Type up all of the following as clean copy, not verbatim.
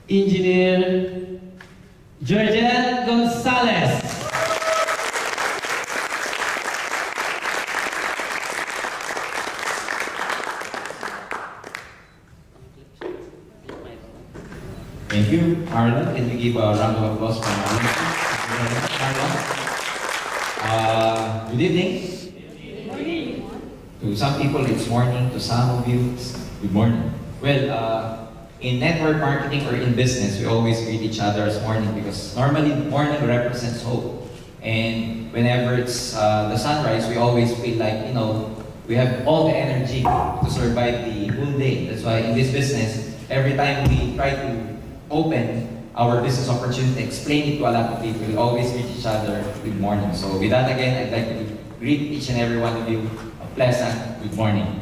Engineer Georgette Gonzalez. Thank you, Marlon. Can we give a round of applause for Marlon? Good evening. To some people, it's morning. To some of you, it's good morning. Well, in network marketing or in business, we always greet each other as morning because normally morning represents hope. And whenever it's the sunrise, we always feel like, you know, we have all the energy to survive the whole day. That's why in this business, every time we try to open our business opportunity, explain it to a lot of people, we always greet each other good morning. So with that again, I'd like to greet each and every one of you a pleasant good morning.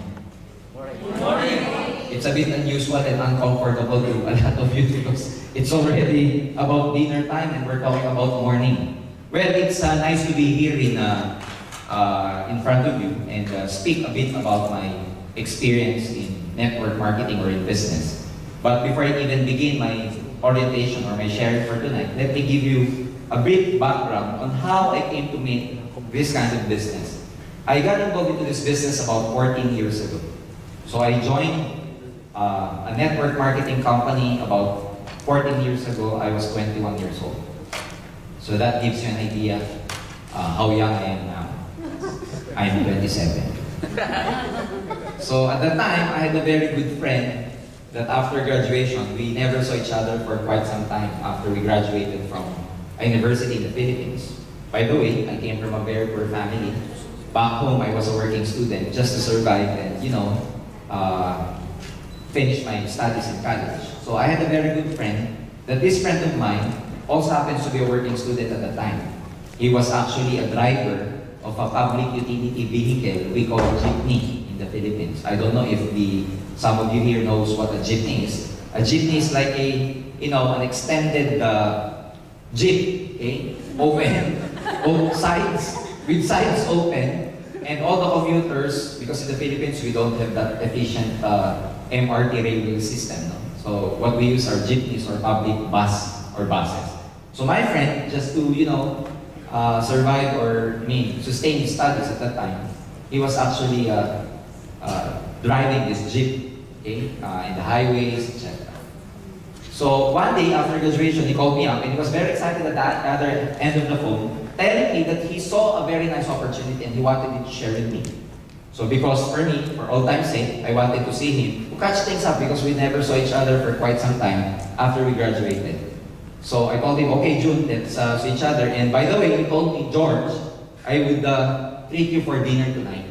Good morning. It's a bit unusual and uncomfortable to a lot of you because it's already about dinner time and we're talking about morning. Well, it's nice to be here in front of you and speak a bit about my experience in network marketing or in business. But before I even begin my orientation or my sharing for tonight, let me give you a brief background on how I came to make this kind of business. I got involved into this business about 14 years ago. So I joined a network marketing company about 14 years ago. I was 21 years old. So that gives you an idea how young I am now. I'm 27. So at that time, I had a very good friend that after graduation, we never saw each other for quite some time after we graduated from a university in the Philippines. By the way, I came from a very poor family. Back home, I was a working student just to survive and, you know, finish my studies in college. So I had a very good friend that this friend of mine also happens to be a working student at the time. He was actually a driver of a public utility vehicle we call jeepney in the Philippines. I don't know if some of you here knows what a jeepney is. A jeepney is like an extended jeep, okay? Open, both sides, with sides open, and all the commuters, because in the Philippines we don't have that efficient MRT railway system, no? So what we use are jeepneys or public bus or buses. So my friend, just to, survive or sustain his studies at that time, he was actually driving this jeep, okay, in the highways, etc. So one day after graduation, he called me up and he was very excited at the other end of the phone, telling me that he saw a very nice opportunity and he wanted it to share with me. So because for me, for all time's sake, I wanted to see him, to catch things up because we never saw each other for quite some time after we graduated. So I told him, okay, June, let's see each other. And by the way, he told me, George, I would treat you for dinner tonight.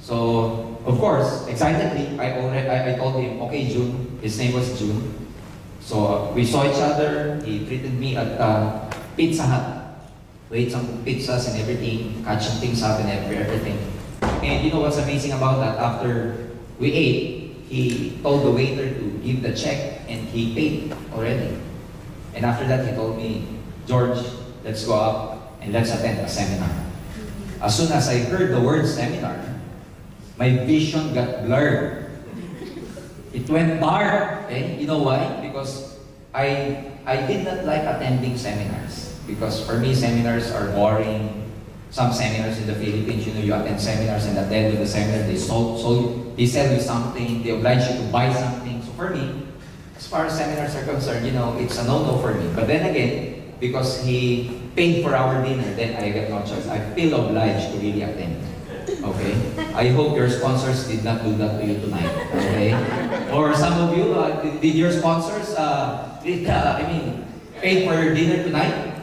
So, of course, excitedly, I told him, okay, June. His name was June. So we saw each other. He treated me at Pizza Hut. We ate some pizzas and everything, catching things up and everything. And you know what's amazing about that? After we ate, he told the waiter to give the check and he paid already. And after that, he told me, George, let's go up and let's attend a seminar. As soon as I heard the word seminar, my vision got blurred. It went dark. Okay? You know why? Because I did not like attending seminars. Because for me, seminars are boring. Some seminars in the Philippines, you attend seminars and at the end of the seminar, they sell you something, they oblige you to buy something. So for me, as far as seminars are concerned, it's a no-no for me. But then again, because he paid for our dinner, then I get no choice. I feel obliged to really attend. Okay? I hope your sponsors did not do that to you tonight. Okay? Or some of you, did your sponsors, paid for your dinner tonight?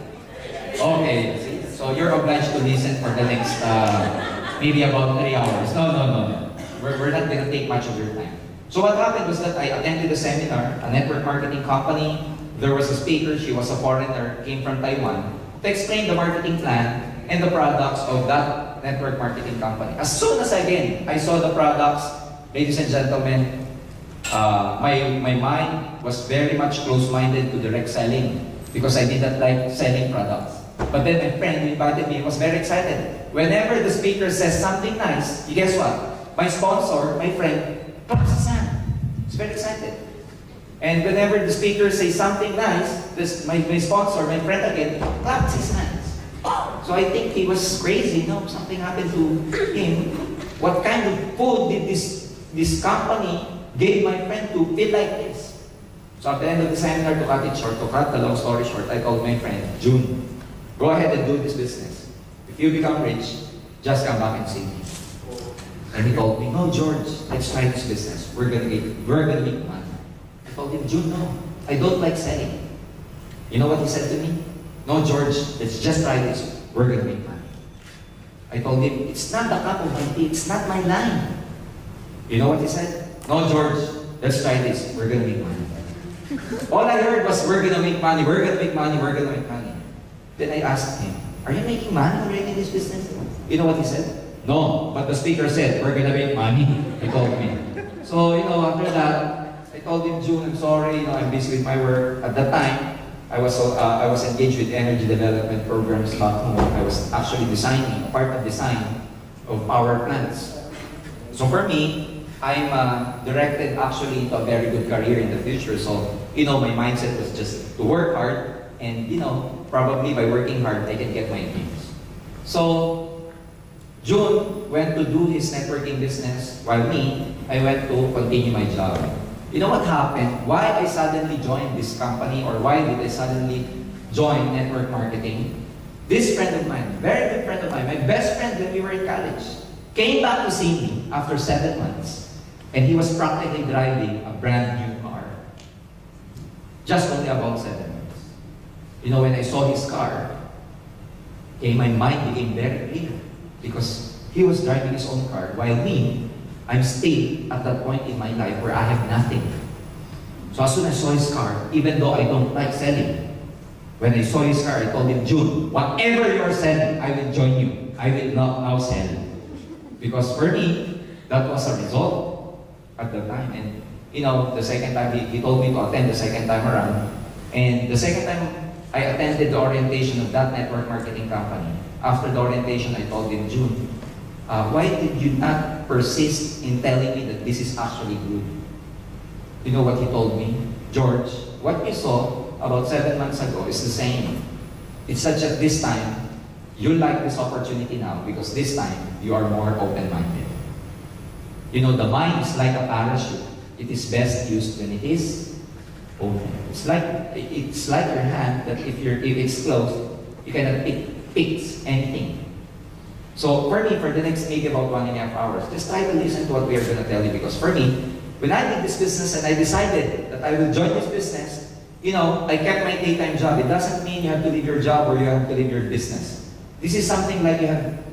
Okay. So you're obliged to listen for the next, maybe about 3 hours. No. We're not going to take much of your time. So what happened was that I attended a seminar, a network marketing company. There was a speaker, she was a foreigner, came from Taiwan, to explain the marketing plan and the products of that network marketing company. As soon as I saw the products, ladies and gentlemen, my mind was very much close-minded to direct selling because I did not like selling products. But then my friend who invited me was very excited. Whenever the speaker says something nice, guess what? My sponsor, my friend, claps his hand. He's very excited. And whenever the speaker says something nice, my sponsor, my friend again, claps his hands. So I think he was crazy, no? Something happened to him. What kind of food did this company give my friend to feel like this? So at the end of the seminar, to cut it short, to cut the long story short, I told my friend, June, go ahead and do this business. If you become rich, just come back and see me. And he told me, no, George, let's try this business. We're gonna make money. I told him, June, no, I don't like selling. You know what he said to me? No, George, let's just try this. We're gonna make money. I told him, it's not the cup of my tea, it's not my line. You know what he said? No, George, let's try this. We're gonna make money. All I heard was, we're gonna make money, we're gonna make money, we're gonna make money. Then I asked him, are you making money already in this business? You know what he said? No, but the speaker said, we're gonna make money. He told me. So, after that, I told him, June, I'm sorry, I'm busy with my work. At that time, I was engaged with energy development programs back home. I was actually designing, part of design of power plants. So for me, I'm directed actually into a very good career in the future. So, my mindset was just to work hard and, probably by working hard, I can get my dreams. So, June went to do his networking business while me, I went to continue my job. You know what happened? Why I suddenly joined this company, or why did I suddenly join network marketing? This friend of mine, very good friend of mine, my best friend when we were in college, came back to see me after 7 months. And he was practically driving a brand new car. Just only about 7 months. When I saw his car, my mind became very clear. Because he was driving his own car, while me, I'm still at that point in my life where I have nothing. So as soon as I saw his car, even though I don't like selling, when I saw his car, I told him, June, whatever you are selling, I will join you. I will not now sell. Because for me, that was a result at the time. And the second time, he told me to attend the second time around. And the second time, I attended the orientation of that network marketing company. After the orientation, I told him, June, why did you not persist in telling me that this is actually good? You know what he told me? George, what you saw about 7 months ago is the same. It's such that this time, you like this opportunity now because this time, you are more open-minded. The mind is like a parachute. It is best used when it is open. It's like your hand that if it's closed, you cannot pick anything. So for me, for the next maybe about 1.5 hours, just try to listen to what we are going to tell you. Because for me, when I did this business and I decided that I will join this business, I kept my daytime job. It doesn't mean you have to leave your job or you have to leave your business. This is something like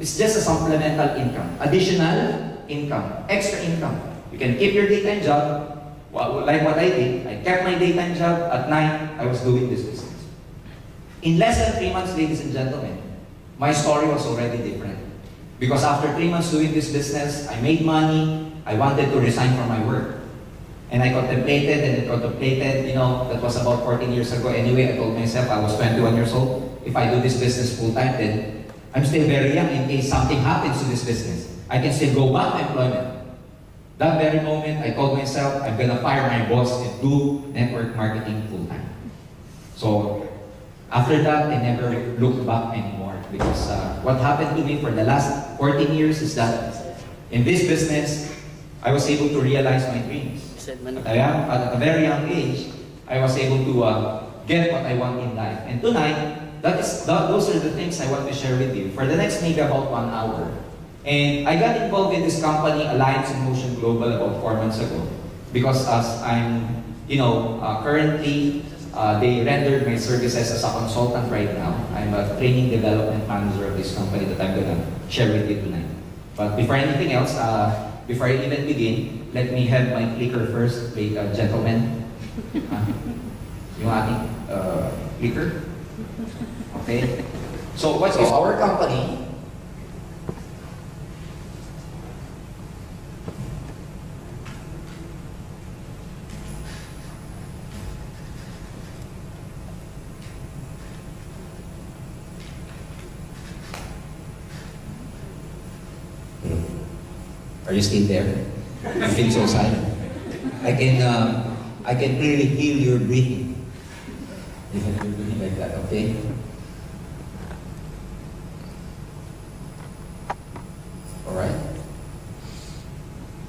it's just a supplemental income, additional income, extra income. You can keep your daytime job, like what I did. I kept my daytime job. At night, I was doing this business. In less than 3 months, ladies and gentlemen, my story was already different. Because after 3 months doing this business, I made money, I wanted to resign from my work. And I contemplated, that was about 14 years ago. Anyway, I told myself, I was 21 years old. If I do this business full-time, then I'm still very young in case something happens to this business. I can still go back to employment. That very moment, I told myself, I'm gonna fire my boss and do network marketing full-time. So, after that, I never looked back anymore because what happened to me for the last 14 years is that in this business, I was able to realize my dreams. At a very young age, I was able to get what I want in life. And tonight, those are the things I want to share with you for the next maybe about 1 hour. And I got involved in this company, Alliance in Motion Global, about 4 months ago. Because as I'm, currently, they rendered my services as a consultant right now. I'm a training development manager of this company that I'm gonna share with you tonight. But before anything else, before I even begin, let me have my clicker first, gentlemen. Yung ating clicker. Okay. So what is our company? Are you still there? You feel so silent. I can I can really heal your breathing. You have to do it like that, okay? Alright?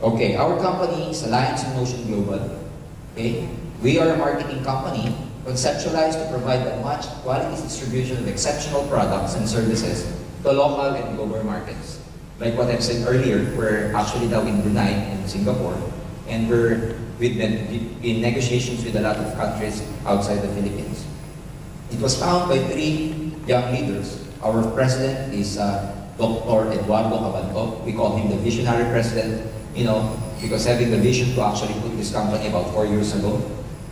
Okay, our company is Alliance in Motion Global. Okay? We are a marketing company conceptualized to provide a much quality distribution of exceptional products and services to local and global markets. Like what I've said earlier, we're actually now in Brunei and Singapore, and we're in negotiations with a lot of countries outside the Philippines. It was founded by 3 young leaders. Our president is Dr. Eduardo Cabanto. We call him the visionary president, because having the vision to actually put this company about 4 years ago,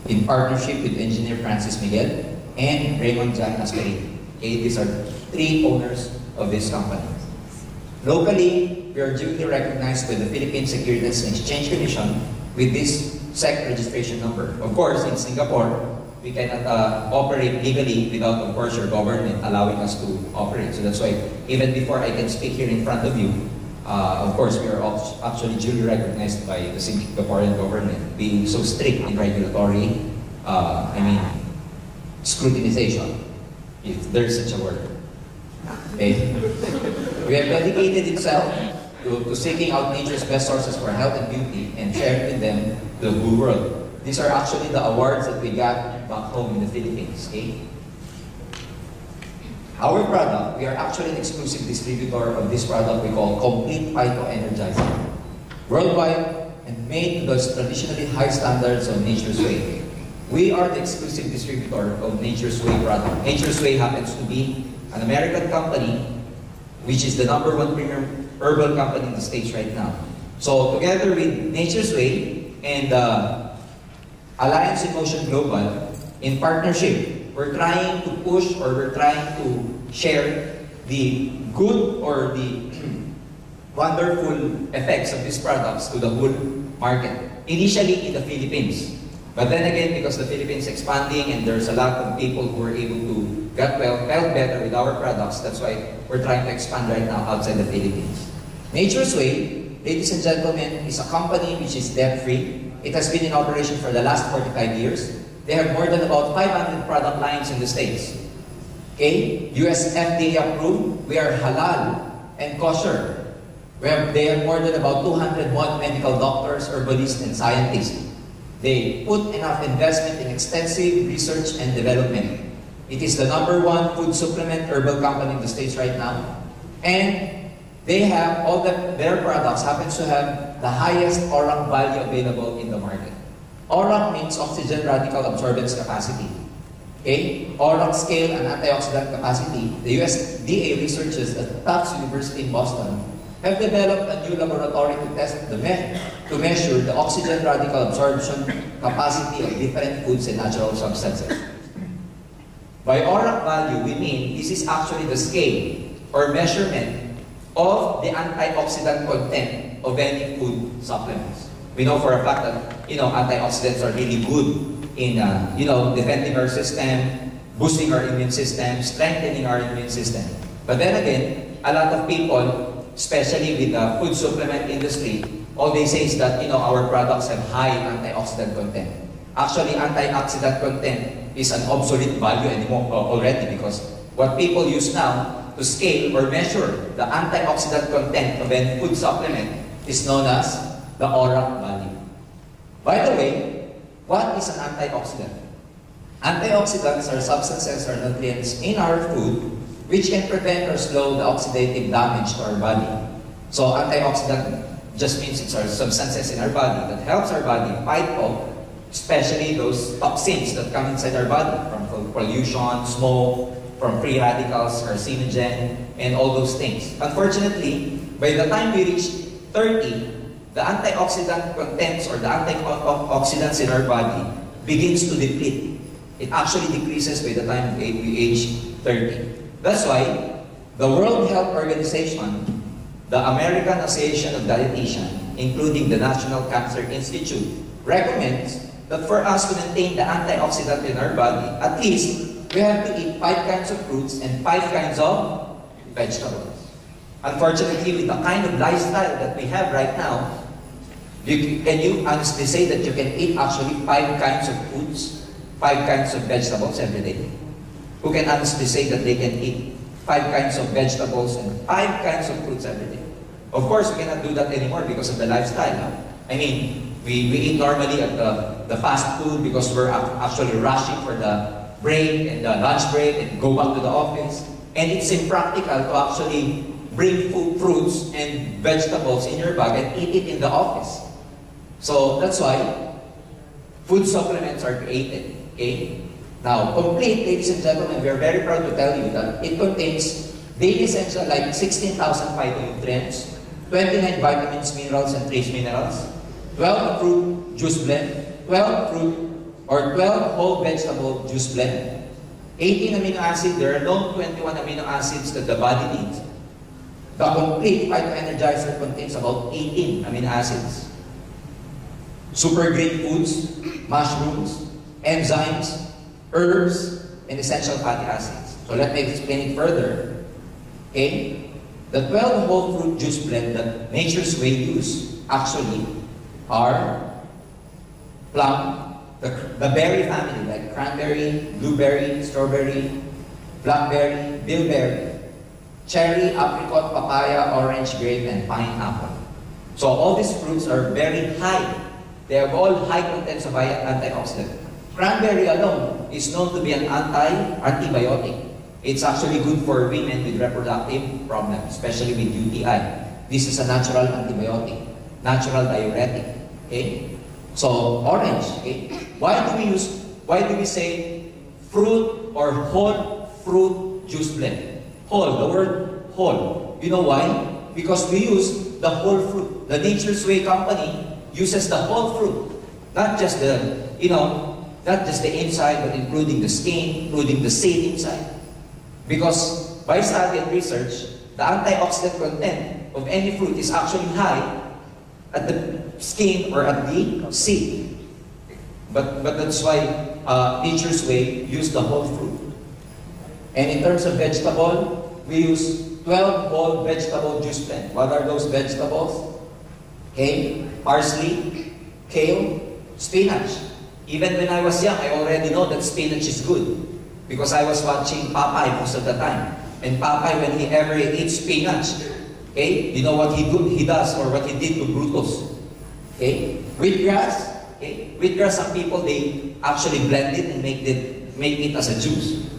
in partnership with engineer Francis Miguel and Raymond Jan Asperin. Okay, these are 3 owners of this company. Locally, we are duly recognized by the Philippine Securities and Exchange Commission with this SEC registration number. Of course, in Singapore, we cannot operate legally without, of course, your government allowing us to operate. So that's why, even before I can speak here in front of you, of course, we are actually duly recognized by the Singaporean government, being so strict in regulatory, scrutinization, if there's such a word. Okay? We have dedicated itself to seeking out nature's best sources for health and beauty and sharing with them the whole world. These are actually the awards that we got back home in the Philippines. Okay? Our product, we are actually an exclusive distributor of this product we call Complete Phyto Energizer. Worldwide and made to those traditionally high standards of Nature's Way. We are the exclusive distributor of Nature's Way product. Nature's Way happens to be an American company which is the #1 premium herbal company in the States right now. So together with Nature's Way and Alliance in Motion Global, in partnership, we're trying to push or we're trying to share the good or the wonderful effects of these products to the whole market. Initially in the Philippines. But then again, because the Philippines is expanding and there's a lot of people who are able to get felt better with our products, that's why we're trying to expand right now outside the Philippines. Nature's Way, ladies and gentlemen, is a company which is debt-free. It has been in operation for the last 45 years. They have more than about 500 product lines in the States. Okay? US FDA approved. We are halal and kosher. They have more than about 201 medical doctors, herbalists, and scientists. They put enough investment in extensive research and development. It is the #1 food supplement herbal company in the States right now. And they have their products happens to have the highest ORAC value available in the market. ORAC means oxygen radical absorbance capacity. Okay? ORAC scale and antioxidant capacity. The USDA researchers at Tufts University in Boston have developed a new laboratory to test to measure the oxygen radical absorption capacity of different foods and natural substances. By ORAC value, we mean this is actually the scale or measurement of the antioxidant content of any food supplements. We know for a fact that antioxidants are really good in defending our system, boosting our immune system, strengthening our immune system. But then again, a lot of people, especially with the food supplement industry, all they say is that our products have high antioxidant content. Actually, antioxidant content is an obsolete value anymore already, because what people use now to scale or measure the antioxidant content of any food supplement is known as the ORAC value. By the way, what is an antioxidant? Antioxidants are substances or nutrients in our food which can prevent or slow the oxidative damage to our body. So antioxidant just means it's our substances in our body that helps our body fight off, especially those toxins that come inside our body from pollution, smoke, from free radicals, carcinogen, and all those things. Unfortunately, by the time we reach 30, the antioxidant contents or the antioxidants in our body begins to deplete. It actually decreases by the time we age 30. That's why the World Health Organization, the American Association of Dietitians, including the National Cancer Institute, recommends that for us to maintain the antioxidant in our body, at least we have to eat 5 kinds of fruits and 5 kinds of vegetables. Unfortunately, with the kind of lifestyle that we have right now, Can you honestly say that you can eat actually 5 kinds of foods, 5 kinds of vegetables every day? Who can honestly say that they can eat 5 kinds of vegetables and 5 kinds of fruits every day? Of course, we cannot do that anymore because of the lifestyle. Huh? I mean, we eat normally at the fast food because we're actually rushing for the break and the lunch break and go back to the office. And it's impractical to actually bring fruits and vegetables in your bag and eat it in the office. So that's why food supplements are created. Okay? Now, complete, ladies and gentlemen, we are very proud to tell you that it contains daily essential like 16,000 phytonutrients, 29 vitamins, minerals, and trace minerals, 12 fruit juice blend, 12 fruit or 12 whole vegetable juice blend, 18 amino acids. There are known 21 amino acids that the body needs. The complete Phyto-Energizer contains about 18 amino acids. Super green foods, mushrooms, enzymes, herbs, and essential fatty acids. So let me explain it further. Okay? The 12 whole fruit juice blend that Nature's Way use actually are plum, the berry family like cranberry, blueberry, strawberry, blackberry, bilberry, cherry, apricot, papaya, orange, grape, and pineapple. So all these fruits are very high. They have all high contents of antioxidant. Cranberry alone is known to be an antibiotic. It's actually good for women with reproductive problems, especially with UTI. This is a natural antibiotic, natural diuretic. Okay? So orange. Okay? Why do we say fruit or whole fruit juice blend? Whole, the word whole. You know why? Because we use the whole fruit. The Nature's Way company uses the whole fruit, not just the, not just the inside, but including the skin, including the seed inside. Because by study and research, the antioxidant content of any fruit is actually high at the skin or at the seed. But that's why Nature's Way use the whole fruit. And in terms of vegetable, we use 12 whole vegetable juice blend. What are those vegetables? Okay, parsley, kale, spinach. Even when I was young, I already know that spinach is good because I was watching Popeye most of the time. And Popeye, when he ever eats spinach, okay, you know what he does or what he did to Brutus. Okay, wheatgrass. Okay, wheatgrass, some people they actually blend it and make it as a juice.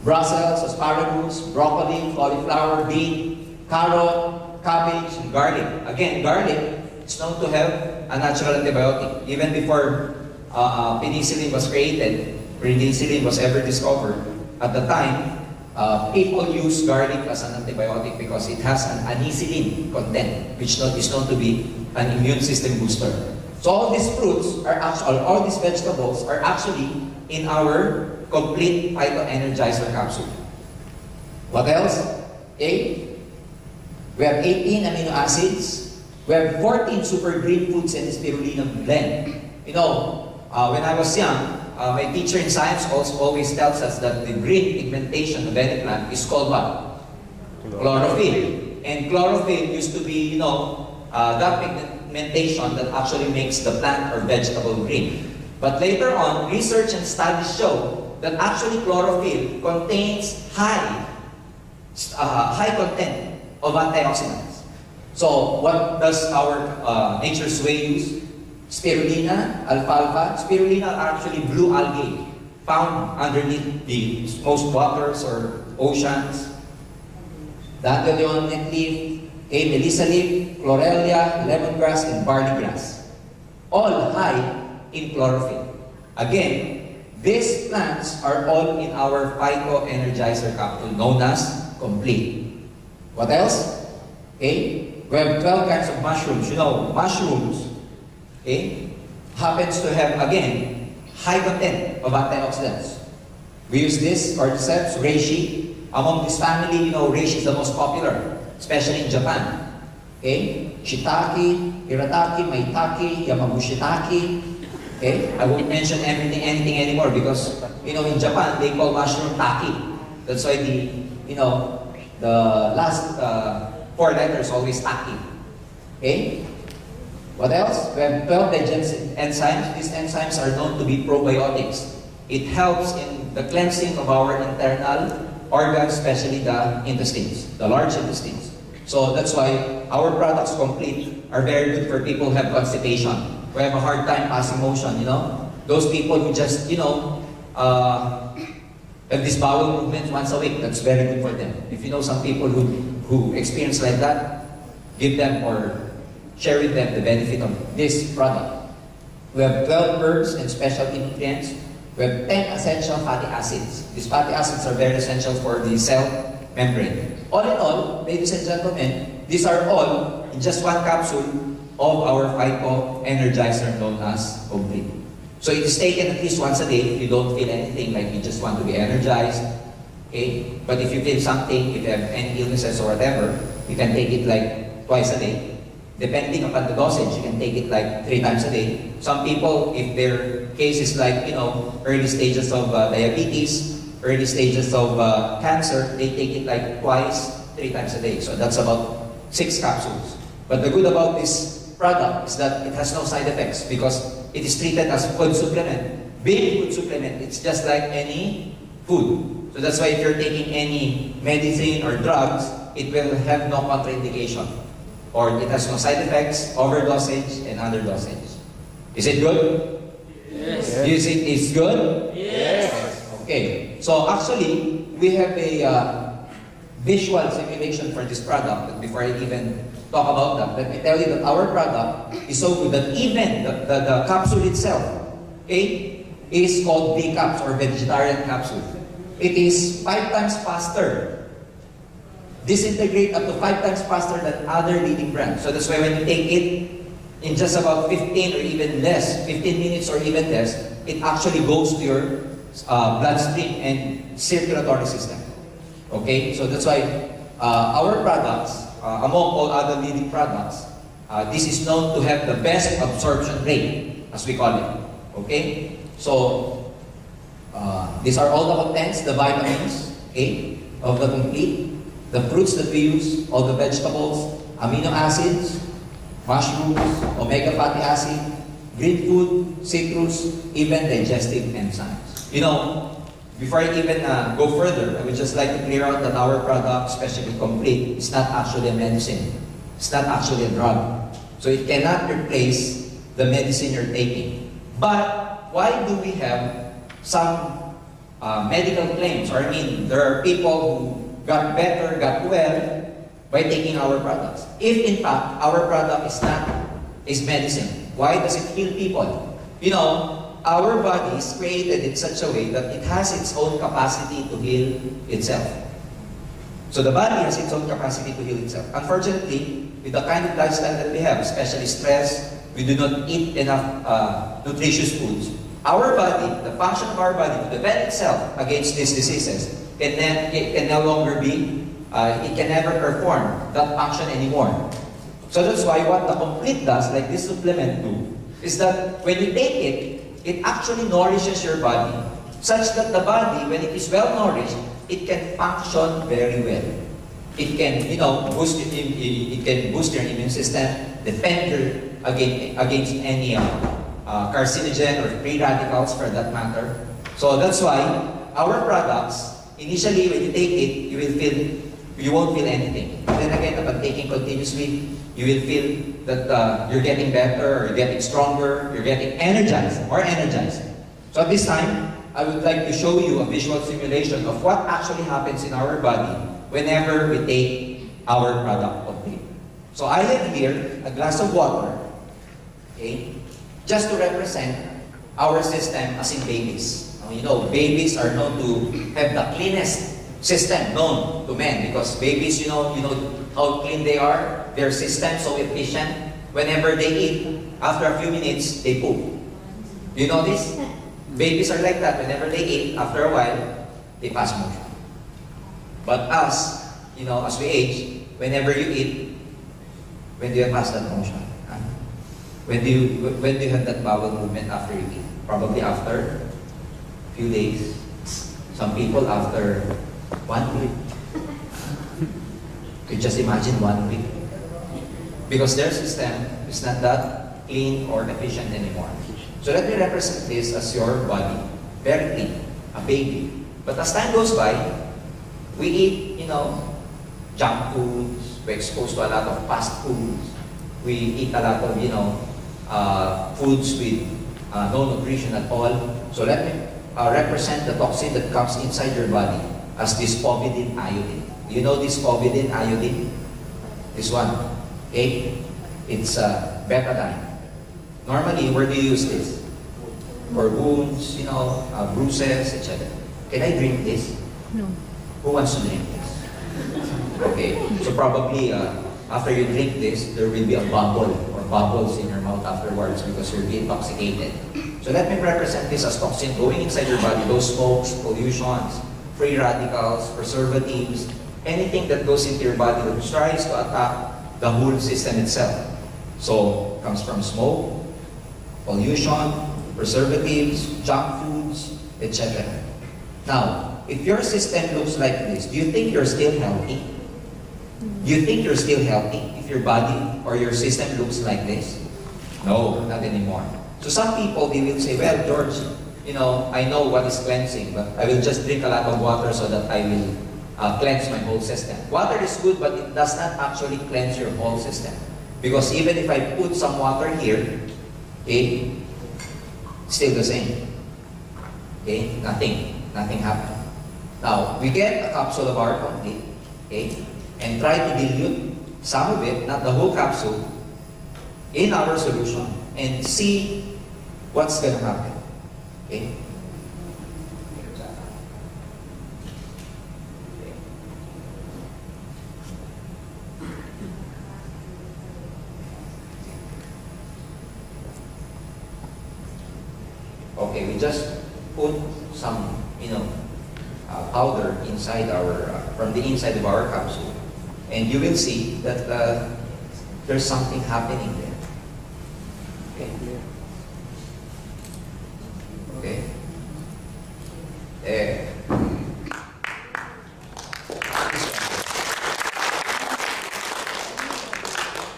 Brussels, asparagus, broccoli, cauliflower, beet, carrot, cabbage, and garlic. Again, garlic is known to have a natural antibiotic. Even before penicillin was created, penicillin was ever discovered, at the time, people use garlic as an antibiotic because it has an anisillin content, which is known to be an immune system booster. So all these fruits are actually, all these vegetables are actually in our complete Phyto-Energizer capsule. What else? Okay. We have 18 amino acids. We have 14 super green foods and spirulina blend. When I was young, my teacher in science always tells us that the green pigmentation of any plant is called what? Chlorophyll. And chlorophyll used to be, that pigmentation that actually makes the plant or vegetable green. But later on, research and studies show that actually chlorophyll contains high content of antioxidants. So what does our Nature's Way use? Spirulina, alfalfa. Spirulina are actually blue algae found underneath the most waters or oceans. Dandelion leaf, melissa leaf, chlorella, lemongrass, and barley grass. All high in chlorophyll. Again, these plants are all in our Phyto-Energizer capsule known as complete. What else? Okay. We have 12 kinds of mushrooms. Mushrooms, okay, happens to have, again, high content of antioxidants. We use this cordyceps, reishi. Among this family, reishi is the most popular, especially in Japan. Okay? Shiitake, hiratake, maitake, yamabushitake. Okay? I won't mention anything anymore because, in Japan, they call mushroom taki. That's why the last 4 letters always taki. Okay? What else? We have 12 digestive enzymes. These enzymes are known to be probiotics. It helps in the cleansing of our internal organs, especially the intestines, the large intestines. So that's why our products complete are very good for people who have constipation, who have a hard time passing motion, you know. Those people who just, you know, have this bowel movement once a week, that's very good for them. If you know some people who experience like that, give them or share with them the benefit of this product. We have 12 herbs and specialty nutrients. We have 10 essential fatty acids. These fatty acids are very essential for the cell membrane. All in all, ladies and gentlemen, these are all in just one capsule of our Phyto Energizer known as Complete. So it is taken at least once a day if you don't feel anything, like you just want to be energized. Okay? But if you feel something, if you have any illnesses or whatever, you can take it like twice a day. Depending upon the dosage, you can take it like 3 times a day. Some people, if their case is like, you know, early stages of diabetes, early stages of cancer, they take it like twice, 3 times a day. So that's about 6 capsules. But the good about this product is that it has no side effects because it is treated as a food supplement. Being food supplement, it's just like any food. So that's why if you're taking any medicine or drugs, it will have no contraindication. Or it has no side effects, overdosage, and underdosage. Is it good? Yes. Is it good? Yes. Okay. So actually, we have a visual simulation for this product. But before I even talk about that, let me tell you that our product is so good that even the capsule itself, okay, is called V-Caps or vegetarian capsule. It is 5 times faster. Disintegrate up to 5 times faster than other leading brands. So that's why when you take it in just about 15 or even less, 15 minutes or even less, it actually goes to your bloodstream and circulatory system. Okay? So that's why our products, among all other leading products, this is known to have the best absorption rate, as we call it. Okay? So, these are all the contents, the vitamins, okay, of the Complete. The fruits that we use, all the vegetables, amino acids, mushrooms, omega fatty acid, green food, citrus, even digestive enzymes. You know, before I even go further, I would just like to clear out that our product, especially Complete, is not actually a medicine. It's not actually a drug. So it cannot replace the medicine you're taking. But why do we have some medical claims? Or I mean, there are people who got better, got well by taking our products. If in fact our product is medicine, why does it heal people? You know, our body is created in such a way that it has its own capacity to heal itself. So the body has its own capacity to heal itself. Unfortunately, with the kind of lifestyle that we have, especially stress, we do not eat enough nutritious foods. Our body, the function of our body to defend itself against these diseases, it can no longer be, it can never perform that function anymore. So that's why what the Complete does, like this supplement do, is that when you take it, it actually nourishes your body, such that the body, when it is well nourished, it can function very well. It can, you know, it can boost your immune system, defend you against any carcinogen or free radicals for that matter. So that's why our products, initially, when you take it, you won't feel anything. Then again, upon taking continuously, you will feel that you're getting better, or you're getting stronger, you're getting energized, more energized. So at this time, I would like to show you a visual simulation of what actually happens in our body whenever we take our product Complete. So I have here a glass of water, okay, just to represent our system as in babies. You know, babies are known to have the cleanest system known to men because babies, you know how clean they are, their system so efficient. Whenever they eat, after a few minutes, they poop. You know this? Babies are like that. Whenever they eat, after a while, they pass motion. But us, you know, as we age, whenever you eat, when do you pass that motion? When do you have that bowel movement after you eat? Probably after few days. Some people after 1 week. You just imagine 1 week. Because their system is not that clean or efficient anymore. So let me represent this as your body, very clean, a baby. But as time goes by, we eat, junk foods, we're exposed to a lot of fast foods, we eat a lot of, foods with no nutrition at all. So let me represent the toxin that comes inside your body as this povidone iodine. You know this povidone iodine? This one, okay? It's betadine. Normally, where do you use this? For wounds, bruises, etc. Can I drink this? No. Who wants to drink this? Okay, so probably after you drink this, there will be a bubble or bubbles in your mouth afterwards because you'll be intoxicated. So let me represent this as toxin going inside your body, those smokes, pollutions, free radicals, preservatives, anything that goes into your body that tries to attack the whole system itself. So, comes from smoke, pollution, preservatives, junk foods, etc. Now, if your system looks like this, do you think you're still healthy? Do you think you're still healthy if your body or your system looks like this? No, not anymore. So some people, they will say, well, George, I know what is cleansing, but I will just drink a lot of water so that I will cleanse my whole system. Water is good, but it does not actually cleanse your whole system. Because even if I put some water here, okay, still the same. Okay, nothing happened. Now, we get a capsule of our complete, okay, and try to dilute some of it, not the whole capsule, in our solution and see what's going to happen. Okay? Okay, we just put some, powder inside from the inside of our capsule, and you will see that there's something happening there. Okay. Okay. There.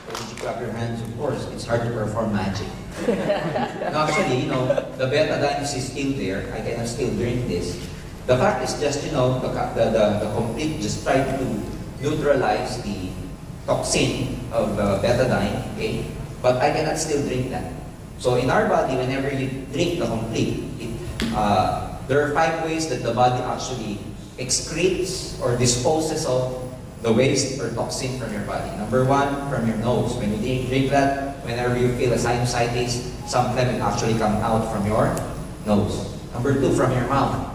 When you clap your hands, of course, it's hard to perform magic. No, actually, the betadine is still there. I cannot still drink this. The fact is just, the complete just try to neutralize the toxin of betadine, okay? But I cannot still drink that. So in our body, whenever you drink the complete, there are 5 ways that the body actually excretes or disposes of the waste or toxin from your body. Number 1, from your nose. When you drink that, whenever you feel a sinusitis, some phlegm will actually come out from your nose. Number 2, from your mouth.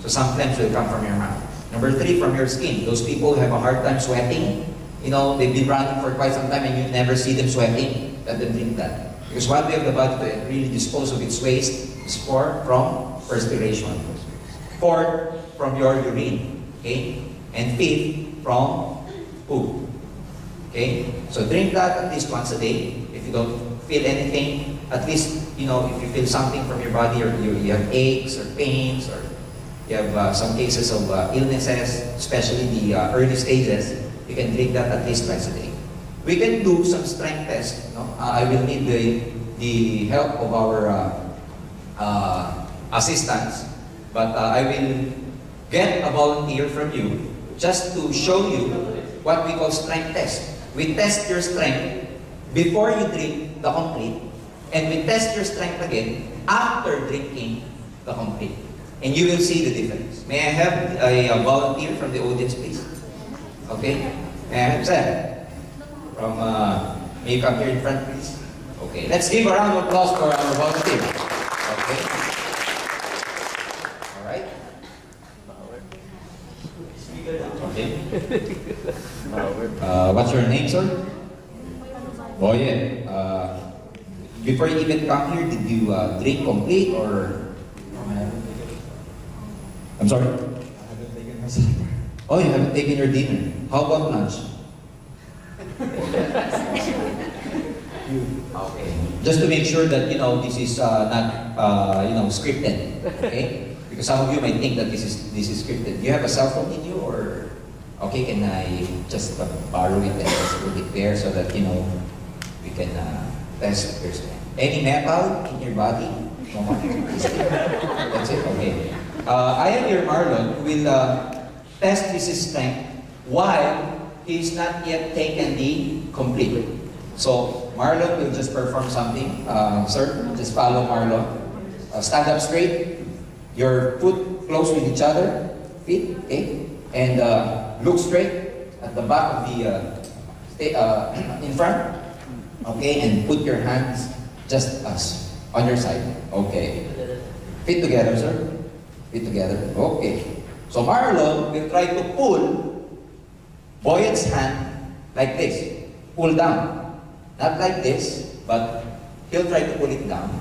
So some phlegm will come from your mouth. Number 3, from your skin. Those people who have a hard time sweating, they've been running for quite some time and you never see them sweating, let them drink that. Because one way of the body to really dispose of its waste is from perspiration. 4th, from your urine. Okay? And 5th, from poop. Okay? So drink that at least once a day. If you don't feel anything, at least, if you feel something from your body, or you have aches or pains, or you have some cases of illnesses, especially the early stages, you can drink that at least twice a day. We can do some strength tests. I will need the help of our assistants, but I will get a volunteer from you just to show you what we call strength test. We test your strength before you drink the complete, and we test your strength again after drinking the complete. And you will see the difference. May I have a volunteer from the audience, please? Okay? May I have Sam? From, may you come here in front, please? Okay. Let's give a round of applause for our volunteer. Okay? Alright? Okay. What's your name, sir? Boye. Before you even come here, did you drink complete or? I'm sorry? I haven't taken my supper. Oh, you haven't taken your dinner. How about lunch? Okay. Just to make sure that, this is not, scripted. Okay? Because some of you might think that this is scripted. Do you have a cell phone in you, or? Okay, can I just borrow it and just put it there so that, we can Test your strength. Any metal in your body? No more. That's it. Okay. I am your Marlon who will test his strength while he is not yet taken the complete. So Marlon will just perform something. Sir, just follow Marlon. Stand up straight. Your foot close with each other. Feet, okay? And look straight at the back of the in front. Okay, and put your hands just on your side. Okay. Feet together, sir. Feet together. Okay. So Marlon will try to pull Boyet's hand like this. Pull down. Not like this, but he'll try to pull it down.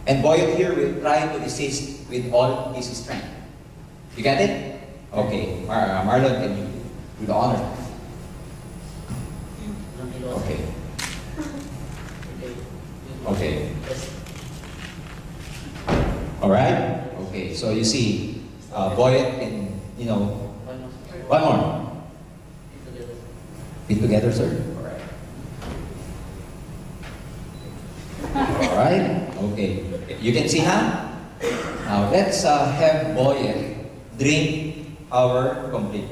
And Boyet here will try to resist with all his strength. You get it? Okay. Marlon, can you do the honor? Okay. Okay. Alright? Okay, so you see, Boyet can, you know, one more. Feet together, sir. Alright? Okay. You can see, huh? Now, let's have Boyet drink our complete.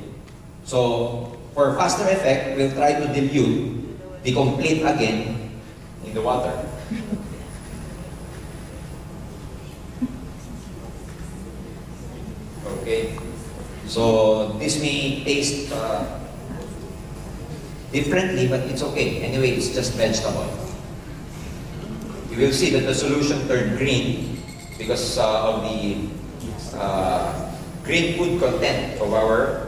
So, for faster effect, we'll try to dilute the complete again in the water. Okay. So, this may taste differently, but it's okay. Anyway, it's just vegetable. You will see that the solution turned green because of the green food content of our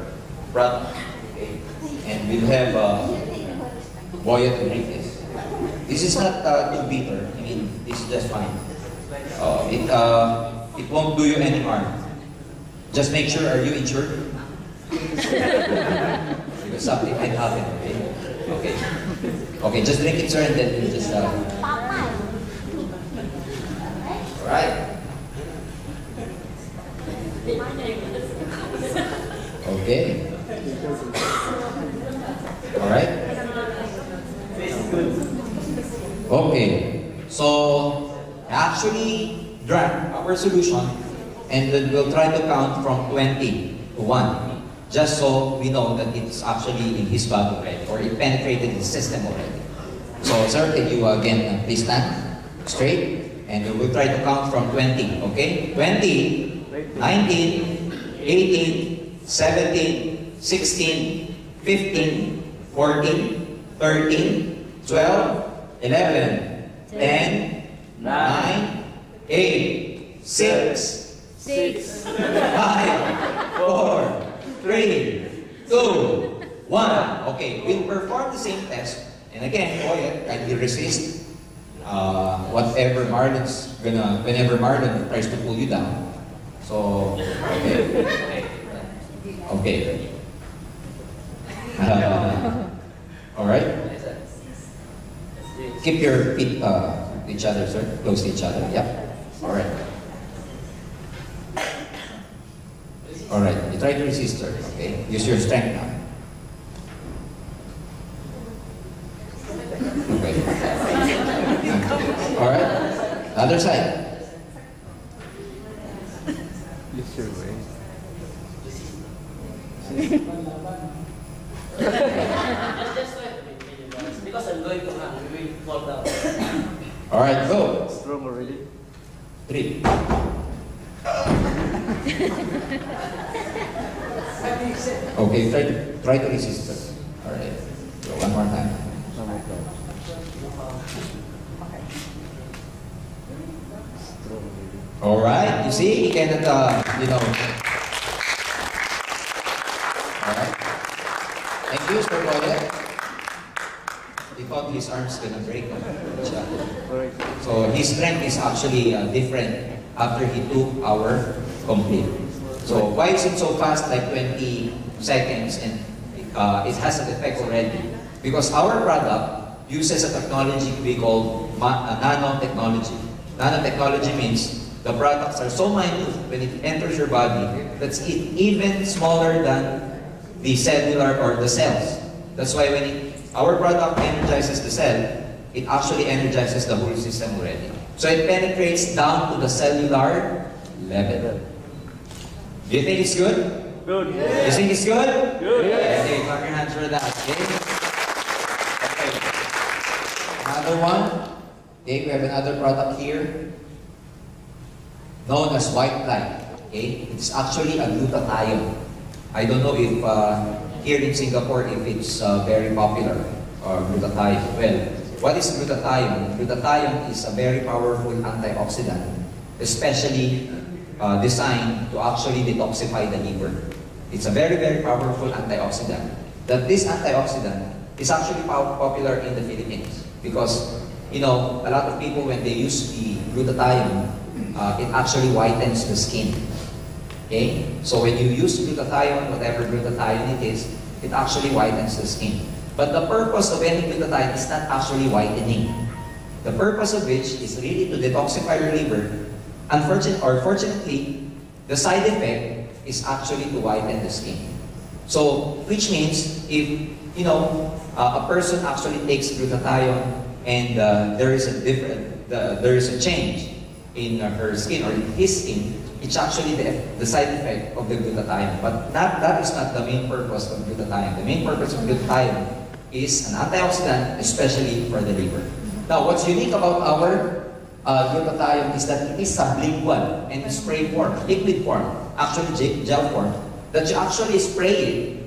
product. Okay. And we'll have Boyet to drink this. This is not too bitter. I mean, this is just fine. It won't do you any harm. Just make sure, are you insured? Because something might happen, okay? Okay. Okay, just drink it, sir, and then you just... Alright. Okay. Alright. Okay. So, actually drank our solution, and then we'll try to count from 20 to 1, just so we know that it's actually in his body already, or it penetrated his system already. So, sir, can you again please stand straight, and we'll try to count from 20, okay? 20, 19, 18, 17, 16, 15, 14, 13, 12, 11, 10, 9, 8, 6, 5, 4, 3, 2, 1. Okay, we'll perform the same test. And again, Boyet, kindly resist whatever Marlon's gonna, whenever Marlon tries to pull you down. So, okay. Okay. Alright? Keep your feet to each other, sir. Close to each other. Yep. Alright. Alright. You try to resist, sir. Okay? Use your strength now. Okay. Alright. Other side. Use your way. Just because I'm going to hang, we will fall down. Alright, go. Strong already. 3. Okay, try to resist, sir. Alright. So one more time. Oh my God. Strong already. Alright, you see, he cannot, you know. Alright. Thank you, Sir Boyet. He thought his arm's gonna break. Alright. So his strength is actually different after he took our complete. So why is it so fast, like 20 seconds, and it has an effect already? Because our product uses a technology we call nanotechnology. Nanotechnology means the products are so minute when it enters your body that's even smaller than the cellular or the cells. That's why when our product energizes the cell, it actually energizes the whole system already. So it penetrates down to the cellular level. Do you think it's good? Good. You think it's good? Good. Okay, clap your hands for that. Okay. Okay. Another one. Okay, we have another product here known as white light. Okay, it's actually a glutathione. I don't know if here in Singapore if it's very popular glutathione. Well, what is glutathione? Glutathione is a very powerful antioxidant, especially designed to actually detoxify the liver. It's a very, very powerful antioxidant. That this antioxidant is actually popular in the Philippines because, you know, a lot of people when they use the glutathione, it actually whitens the skin. Okay? So when you use glutathione, whatever glutathione it is, it actually whitens the skin. But the purpose of any glutathione is not actually whitening. The purpose of which is really to detoxify your liver. Fortunately, the side effect is actually to whiten the skin. So, which means if, you know, a person actually takes glutathione and there is a change in her skin or in his skin, it's actually the side effect of the glutathione. But that is not the main purpose of glutathione. The main purpose of glutathione is an antioxidant, especially for the liver. Now, what's unique about our glutathione is that it is sublingual and in spray form, liquid form, actually gel form, that you actually spray it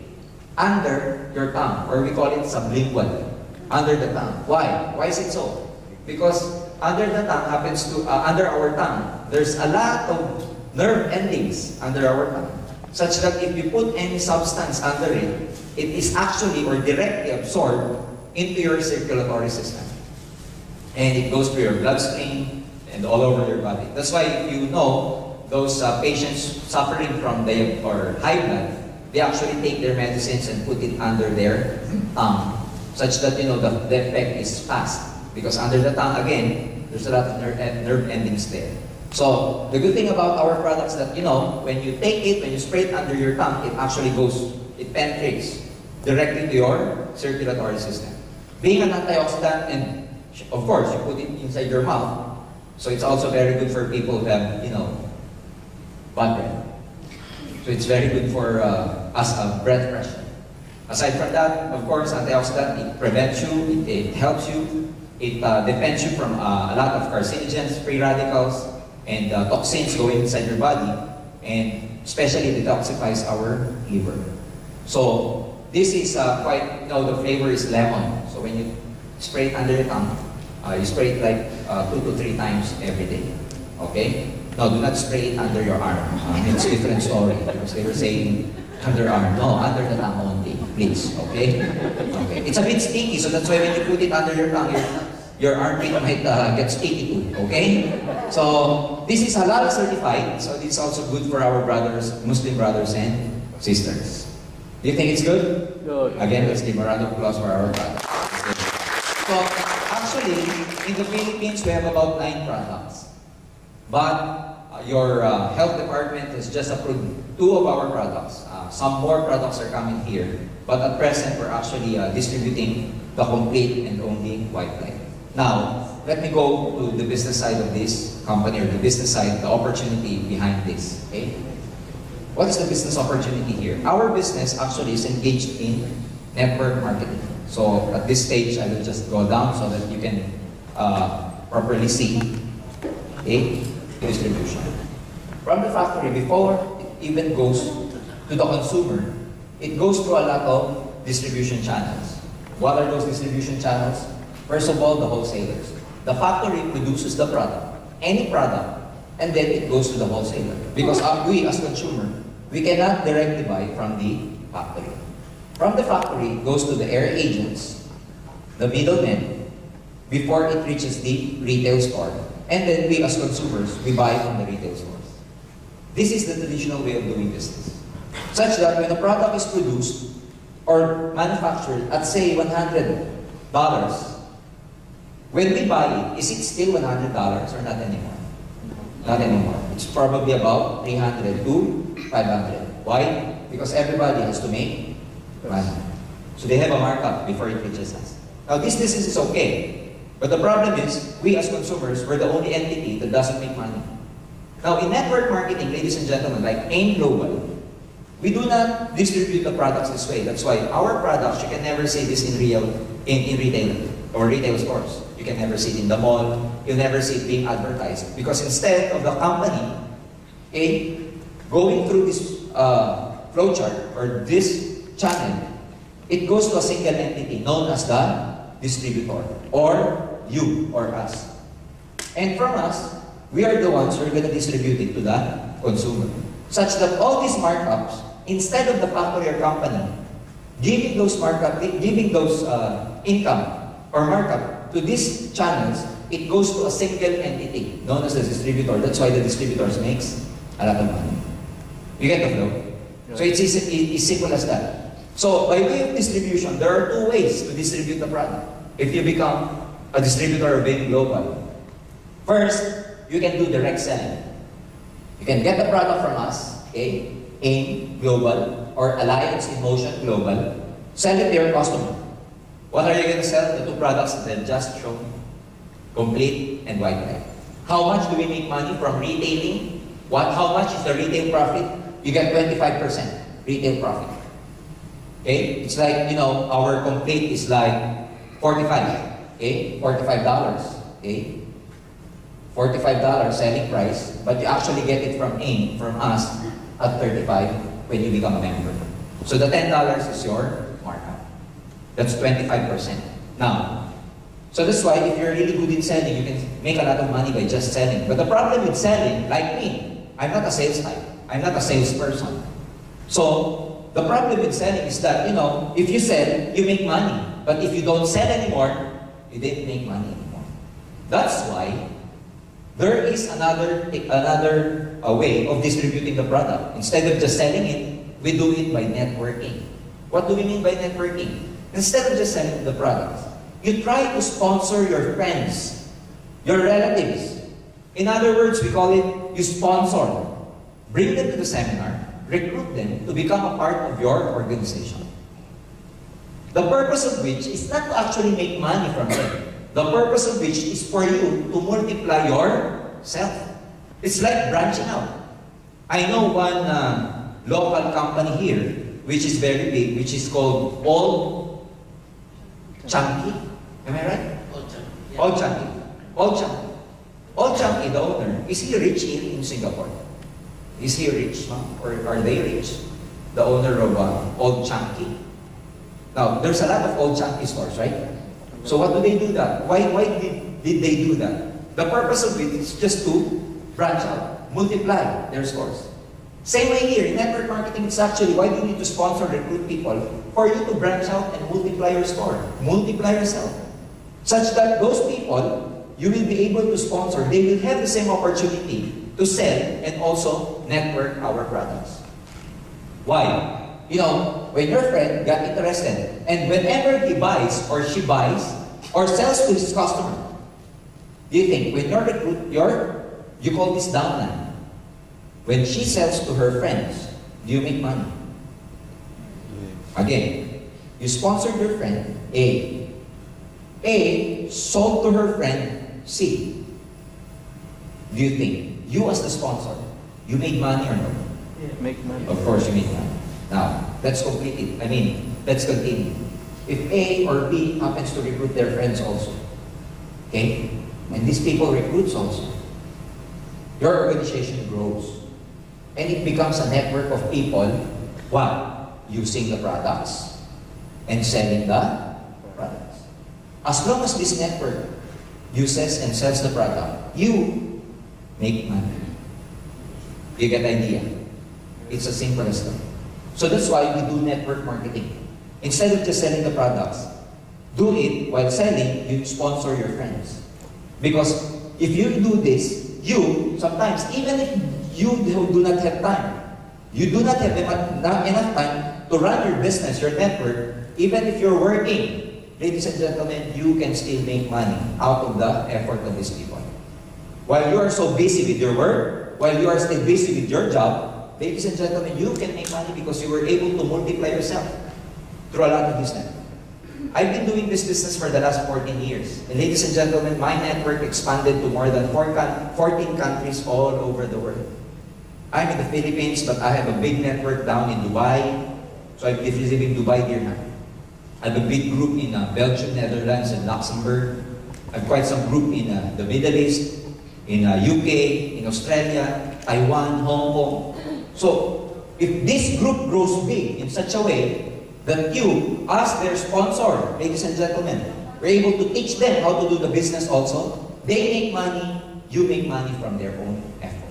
under your tongue, or we call it sublingual, under the tongue. Why? Why is it so? Because under the tongue happens to, under our tongue, there's a lot of nerve endings under our tongue, such that if you put any substance under it, it is actually or directly absorbed into your circulatory system. And it goes through your bloodstream and all over your body. That's why if you know those patients suffering from high blood, they actually take their medicines and put it under their tongue, such that, you know, the effect is fast. Because under the tongue, again, there's a lot of nerve endings there. So, the good thing about our products is that, you know, when you take it, when you spray it under your tongue, it actually it penetrates directly to your circulatory system. Being an antioxidant, and of course, you put it inside your mouth, so it's also very good for people who have, you know, bad breath. So it's very good for breath pressure. Aside from that, of course, antioxidant, it prevents you, it helps you, it defends you from a lot of carcinogens, free radicals, and toxins going inside your body, and especially detoxifies our liver. So this is quite, you know, the flavor is lemon. So when you spray it under your tongue, you spray it like 2 to 3 times every day. Okay? No, do not spray it under your arm. It's a different story because they were saying under arm. No, under the tongue only, please. Okay? Okay. It's a bit sticky, so that's why when you put it under your tongue, your armpit might get sticky too. Okay? So this is halal certified, so this is also good for our brothers, Muslim brothers and sisters. Do you think it's good? Good. Again, let's give a round of applause for our brothers. So actually, in the Philippines, we have about 9 products. But your health department has just approved 2 of our products. Some more products are coming here. But at present, we're actually distributing the complete and only white light. Now, let me go to the business side of this company, or the business side, the opportunity behind this. Okay? What is the business opportunity here? Our business actually is engaged in network marketing. So at this stage, I will just go down so that you can properly see distribution. From the factory, before it even goes to the consumer, it goes through a lot of distribution channels. What are those distribution channels? First of all, the wholesalers. The factory produces the product, any product, and then it goes to the wholesaler. Because we as consumer, we cannot directly buy from the factory. From the factory, it goes to the air agents, the middlemen, before it reaches the retail store. And then we as consumers, we buy from the retail stores. This is the traditional way of doing business. Such that when a product is produced or manufactured at say $100, when we buy it, is it still $100 or not anymore? Not anymore. It's probably about $300 to $500. Why? Because everybody has to make money. So they have a markup before it reaches us. Now this business is okay. But the problem is, we as consumers, we're the only entity that doesn't make money. Now, in network marketing, ladies and gentlemen, like AIM Global, we do not distribute the products this way. That's why our products, you can never see this in retail or retail stores. You can never see it in the mall. You'll never see it being advertised. Because instead of the company, okay, going through this flowchart or this channel, it goes to a single entity known as the distributor, or you or us. And from us, we are the ones who are going to distribute it to the consumer. Such that all these markups, instead of the factory or company giving those income or markup to these channels, it goes to a single entity known as the distributor. That's why the distributors makes a lot of money. You get the flow? So it's simple as that. So by way of distribution, there are two ways to distribute the product. If you become a distributor of AIM Global, first, you can do direct selling. You can get the product from us, okay, AIM Global or Alliance in Motion Global, sell it to your customer. What are you going to sell? The two products that just shown, Complete and White Light. How much do we make money from retailing? How much is the retail profit? You get 25% retail profit. Okay? It's like, our Complete is like $45. Okay? $45. Okay? $45 selling price, but you actually get it from AIM, from us, at $35 when you become a member. So the $10 is your markup. That's 25%. Now, so that's why if you're really good in selling, you can make a lot of money by just selling. But the problem with selling, like me, I'm not a sales type. I'm not a salesperson. So the problem with selling is that, if you sell, you make money. But if you don't sell anymore, you didn't make money anymore. That's why there is another way of distributing the product. Instead of just selling it, we do it by networking. What do we mean by networking? Instead of just selling the products, you try to sponsor your friends, your relatives. In other words, we call it, you sponsor. Bring them to the seminar, recruit them to become a part of your organization. The purpose of which is not to actually make money from them. The purpose of which is for you to multiply yourself. It's like branching out. I know one local company here, which is very big, which is called Old Chunky. Am I right? Old Chunky. Yeah. Old Chunky. Old Chunky. Old Chunky, the owner, is he rich here in Singapore? Is he rich? Or are they rich? The owner of Old Chunky. Now, there's a lot of Old Chunky stores, right? So what do they do that? Why did they do that? The purpose of it is just to branch out, multiply their stores. Same way here, in network marketing, it's actually why do you need to sponsor, recruit people? For you to branch out and multiply your store, multiply yourself. Such that those people, you will be able to sponsor, they will have the same opportunity to sell and also network our products. Why? When your friend got interested, and whenever he buys or she buys or sells to his customer, do you think when you call this downline, when she sells to her friends, do you make money? Again, you sponsored your friend A. A sold to her friend C. Do you think you as the sponsor, you make money or no? Yeah. Make money. Of course you make money. Now, let's complete it. Let's continue. If A or B happens to recruit their friends also, okay? And these people recruits also, your organization grows. And it becomes a network of people, what? Using the products and selling the products. As long as this network uses and sells the product, you make money. You get the idea? It's as simple as that. So that's why we do network marketing. Instead of just selling the products, do it while selling, you sponsor your friends. Because if you do this, you, sometimes, even if you do not have time, you do not have enough time to run your business, your network, even if you're working, ladies and gentlemen, you can still make money out of the effort of these people. While you are so busy with your work, while you are still busy with your job, ladies and gentlemen, you can make money because you were able to multiply yourself through a lot of this network. I've been doing this business for the last 14 years. And ladies and gentlemen, my network expanded to more than 14 countries all over the world. I'm in the Philippines, but I have a big network down in Dubai. So I've been visiting Dubai here now. I have a big group in Belgium, Netherlands, and Luxembourg. I have quite some group in the Middle East, in UK, in Australia, Taiwan, Hong Kong. So if this group grows big in such a way that you, as their sponsor, ladies and gentlemen, we're able to teach them how to do the business also, they make money, you make money from their own effort.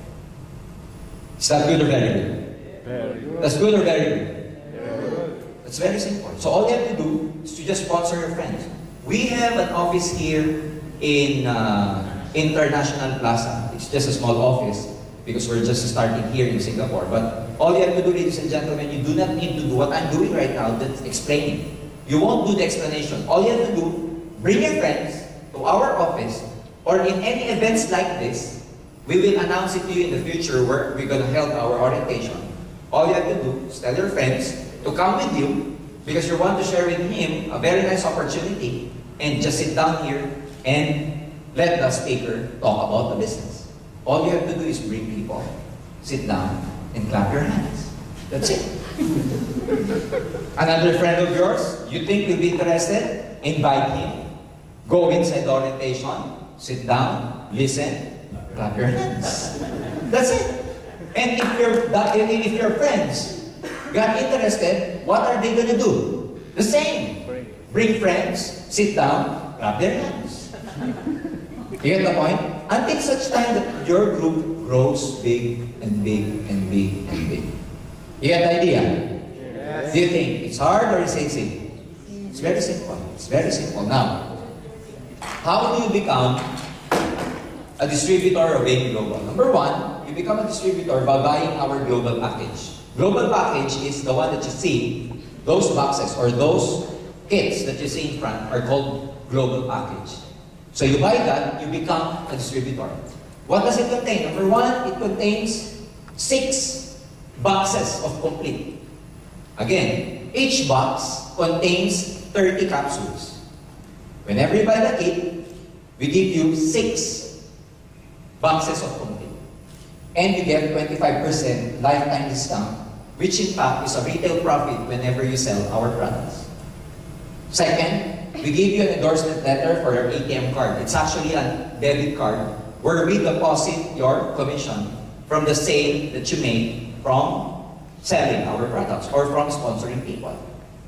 Is that good or very good? Very good. That's good or very good? Very good. It's very simple. So all you have to do is to just sponsor your friends. We have an office here in International Plaza. It's just a small office because we're just starting here in Singapore. But all you have to do, ladies and gentlemen, you do not need to do what I'm doing right now, that's explaining. You won't do the explanation. All you have to do, bring your friends to our office or in any events like this. We will announce it to you in the future where we're going to hold our orientation. All you have to do is tell your friends to come with you because you want to share with him a very nice opportunity and just sit down here and let the speaker talk about the business. All you have to do is bring people, sit down, and clap your hands. That's it. Another friend of yours, you think will be interested? Invite him. Go inside the orientation, sit down, listen, clap your hands. That's it. And if your friends got interested, what are they going to do? The same. Bring friends, sit down, clap their hands. You get the point? Until such time that your group grows big and big and big and big. You get the idea? Yes. Do you think it's hard or it's easy? It's very simple. It's very simple. Now, how do you become a distributor of AIM Global? Number one, you become a distributor by buying our global package. Global package is the one that you see. Those boxes or those kits that you see in front are called global package. So you buy that, you become a distributor. What does it contain? Number one, it contains 6 boxes of complete. Again, each box contains 30 capsules. Whenever you buy the kit, we give you 6 boxes of complete. And you get 25% lifetime discount, which in fact is a retail profit whenever you sell our products. Second, we give you an endorsement letter for your ATM card. It's actually a debit card where we deposit your commission from the sale that you made from selling our products or from sponsoring people.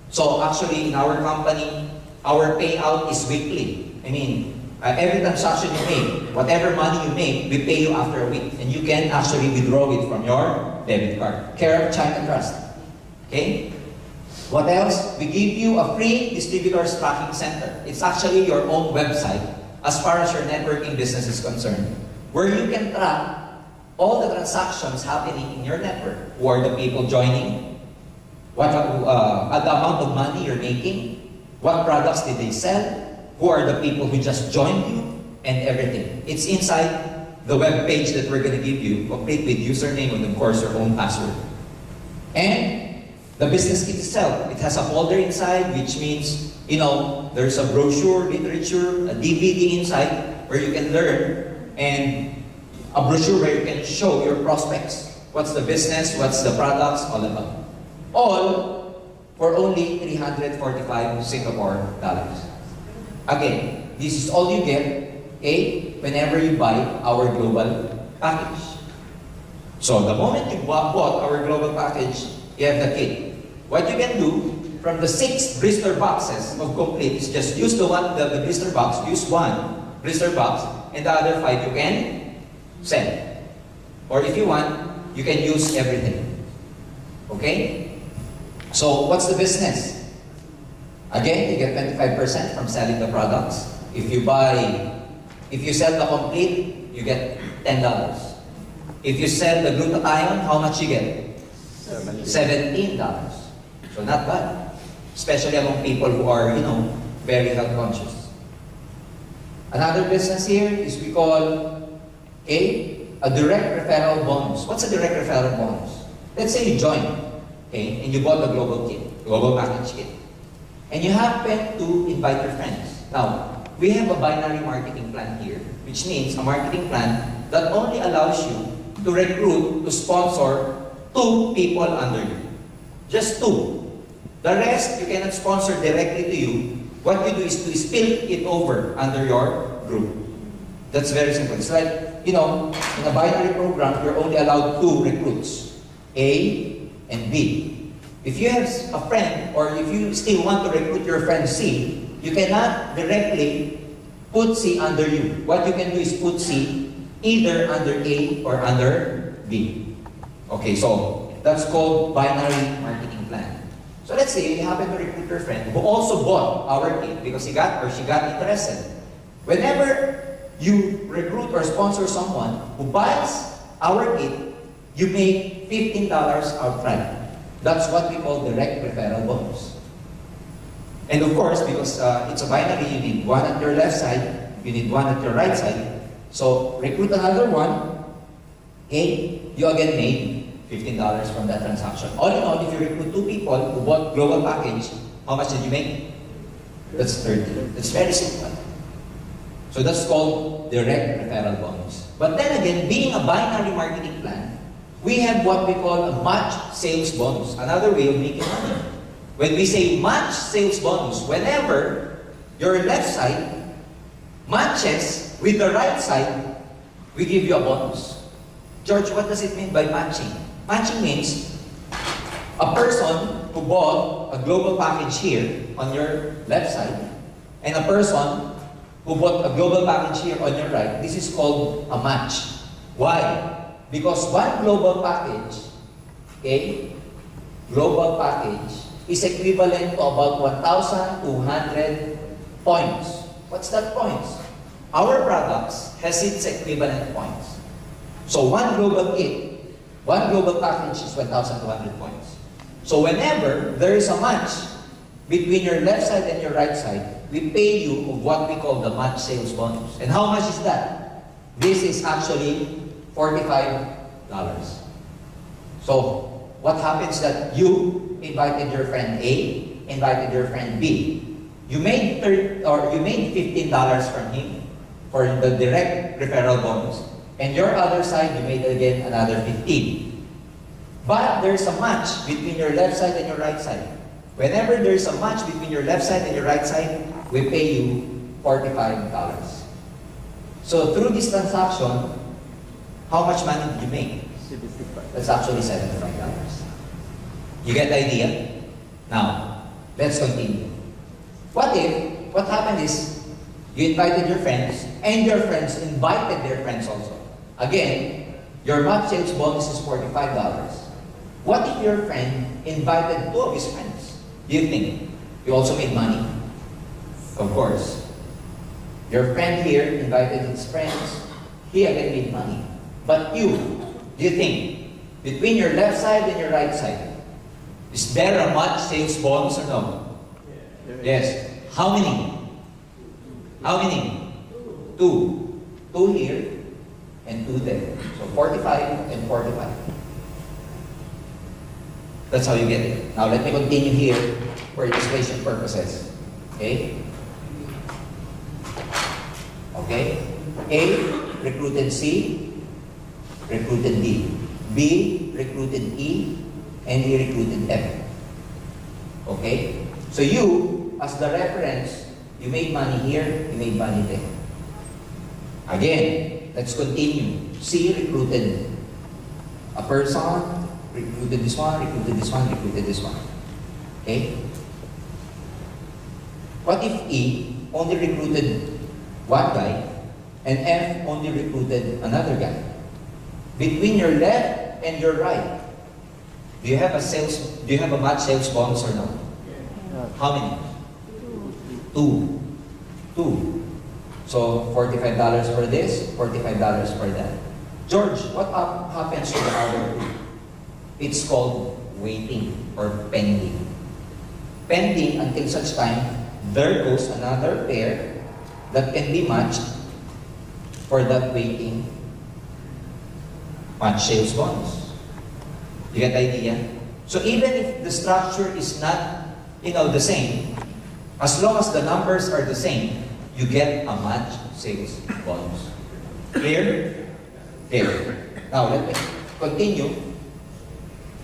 So actually in our company, our payout is weekly. I mean, every transaction you make, whatever money you make, we pay you after a week. And you can actually withdraw it from your debit card. Care of China Trust. Okay? What else? We give you a free distributors tracking center. It's actually your own website as far as your networking business is concerned, where you can track all the transactions happening in your network. Who are the people joining? What the amount of money you're making? What products did they sell? Who are the people who just joined you? And everything. It's inside the web page that we're going to give you, complete with username and of course your own password. And the business kit itself, it has a folder inside, which means, you know, there's a brochure, literature, a DVD inside where you can learn, and a brochure where you can show your prospects. What's the business, what's the products, all of that. All for only 345 Singapore dollars. Again, this is all you get, okay, whenever you buy our global package. So the moment you bought our global package, you have the kit. What you can do from the 6 blister boxes of complete is just use the blister box, use 1 blister box, and the other 5 you can sell. Or if you want, you can use everything. Okay? So what's the business? Again, you get 25% from selling the products. If you sell the complete, you get $10. If you sell the glutathione, how much you get? $17. So not bad. Especially among people who are, you know, very health conscious. Another business here is we call a direct referral bonus. What's a direct referral bonus? Let's say you join, okay, and you bought the global kit, global package kit. and you happen to invite your friends. Now, we have a binary marketing plan here, which means a marketing plan that only allows you to recruit, to sponsor 2 people under you. Just 2. The rest, you cannot sponsor directly to you. What you do is to spill it over under your group. That's very simple. It's like, in a binary program, you're only allowed 2 recruits, A and B. If you have a friend, or if you still want to recruit your friend C, you cannot directly put C under you. What you can do is put C either under A or under B. Okay, so that's called binary marketing plan. So let's say you happen to recruit your friend who also bought our kit because he got or she got interested. Whenever you recruit or sponsor someone who buys our kit, you make $15 outright. That's what we call direct referral bonus. And of course, because it's a binary, you need 1 at your left side, you need 1 at your right side. So recruit another one, okay, you again made $15 from that transaction. All in all, if you recruit 2 people who bought global package, how much did you make? That's 30. That's very simple. So that's called direct referral bonus. But then again, being a binary marketing plan, we have what we call a match sales bonus. Another way of making money. When we say match sales bonus, whenever your left side matches with the right side, we give you a bonus. George, what does it mean by matching? Matching means a person who bought a global package here on your left side and a person who bought a global package here on your right. This is called a match. Why? Because one global package, okay, global package is equivalent to about 1,200 points. What's that points? Our products has its equivalent points. So one global kit, one global package is 1,200 points. So whenever there is a match between your left side and your right side, we pay you of what we call the match sales bonus. And how much is that? This is actually $45. So what happens that you invited your friend A, invited your friend B. You made $15 from him for the direct referral bonus. And your other side, you made again another 15. But there's a match between your left side and your right side. Whenever there's a match between your left side and your right side, we pay you $45. So through this transaction, how much money did you make? 75. That's actually $75. You get the idea? Now, let's continue. What happened is, you invited your friends, and your friends invited their friends also. Again, your match sales bonus is $45. What if your friend invited 2 of his friends? Do you think you also made money? Of course. Your friend here invited his friends, he again made money. But you, do you think, between your left side and your right side, is there a match sales bonus or no? Yes. How many? How many? 2. 2 here and 2 there. So 45 and 45. That's how you get it. Now let me continue here for illustration purposes. Okay? Okay? A recruited C, recruited D. B recruited E, and he recruited F. Okay? So you, as the reference, you made money here, you made money there. Again, let's continue. C recruited a person, recruited this one, recruited this one, recruited this one. Okay? What if E only recruited one guy and F only recruited another guy? Between your left and your right, do you have a match sales bonus or no? How many? 2. 2. So $45 for this, $45 for that. George, what happens to the other group? It's called waiting or pending. Pending until such time there goes another pair that can be matched for that waiting match sales bonus. You get the idea? So even if the structure is not, the same, As long as the numbers are the same, you get a match sales bonus. Clear? Clear. Now, let me continue.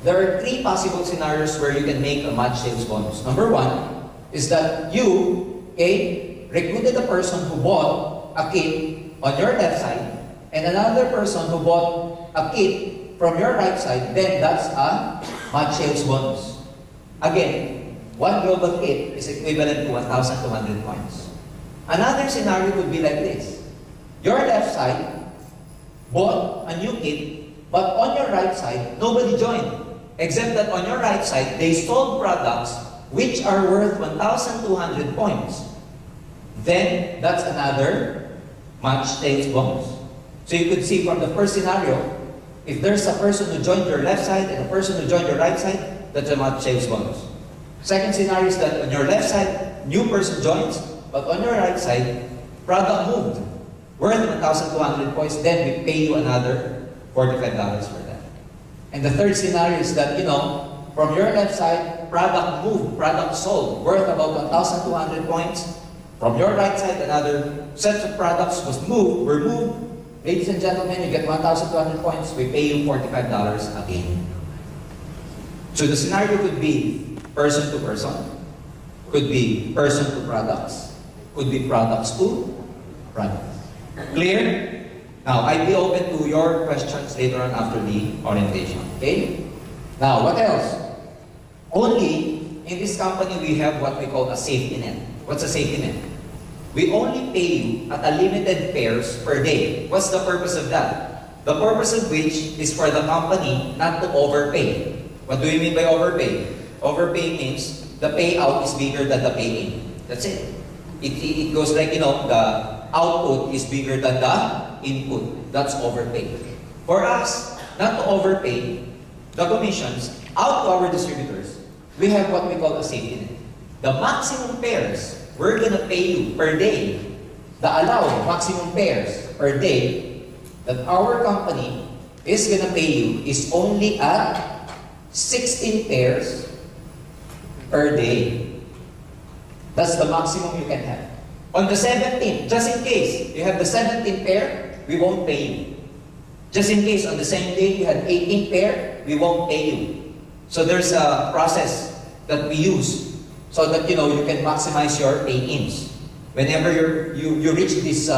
There are three possible scenarios where you can make a match sales bonus. Number one is that you, okay, recruited a person who bought a kit on your left side and another person who bought a kit from your right side, then that's a match sales bonus. Again, one global kit is equivalent to 1,200 points. Another scenario could be like this. Your left side bought a new kit, but on your right side, nobody joined. Except that on your right side, they sold products which are worth 1,200 points. Then, that's another match sales bonus. So you could see from the first scenario, if there's a person who joined your left side and a person who joined your right side, that's a match sales bonus. Second scenario is that on your left side, new person joins, but on your right side, product moved, worth 1,200 points, then we pay you another $45 for that. And the third scenario is that, from your left side, product moved, product sold, worth about 1,200 points. From your right side, another set of products were moved. Ladies and gentlemen, you get 1,200 points, we pay you $45 again. So the scenario could be person to person, could be person to products, could be products to products. Clear? Now, I'll be open to your questions later on after the orientation. Okay? Now, what else? Only in this company we have what we call a safety net. What's a safety net? We only pay you at a limited pairs per day. What's the purpose of that? The purpose of which is for the company not to overpay. What do you mean by overpay? Overpay means the payout is bigger than the pay-in. That's it. It goes like, the output is bigger than the input. That's overpay. For us, not to overpay the commissions out to our distributors, we have what we call a safety net. The maximum pairs we're going to pay you per day, the allowed maximum pairs per day that our company is going to pay you is only at 16 pairs per day. That's the maximum you can have. On the 17th, just in case you have the 17th pair, we won't pay you. Just in case on the same day you had 18th pair, we won't pay you. So there's a process that we use so that you can maximize your pay-ins. Whenever you reach these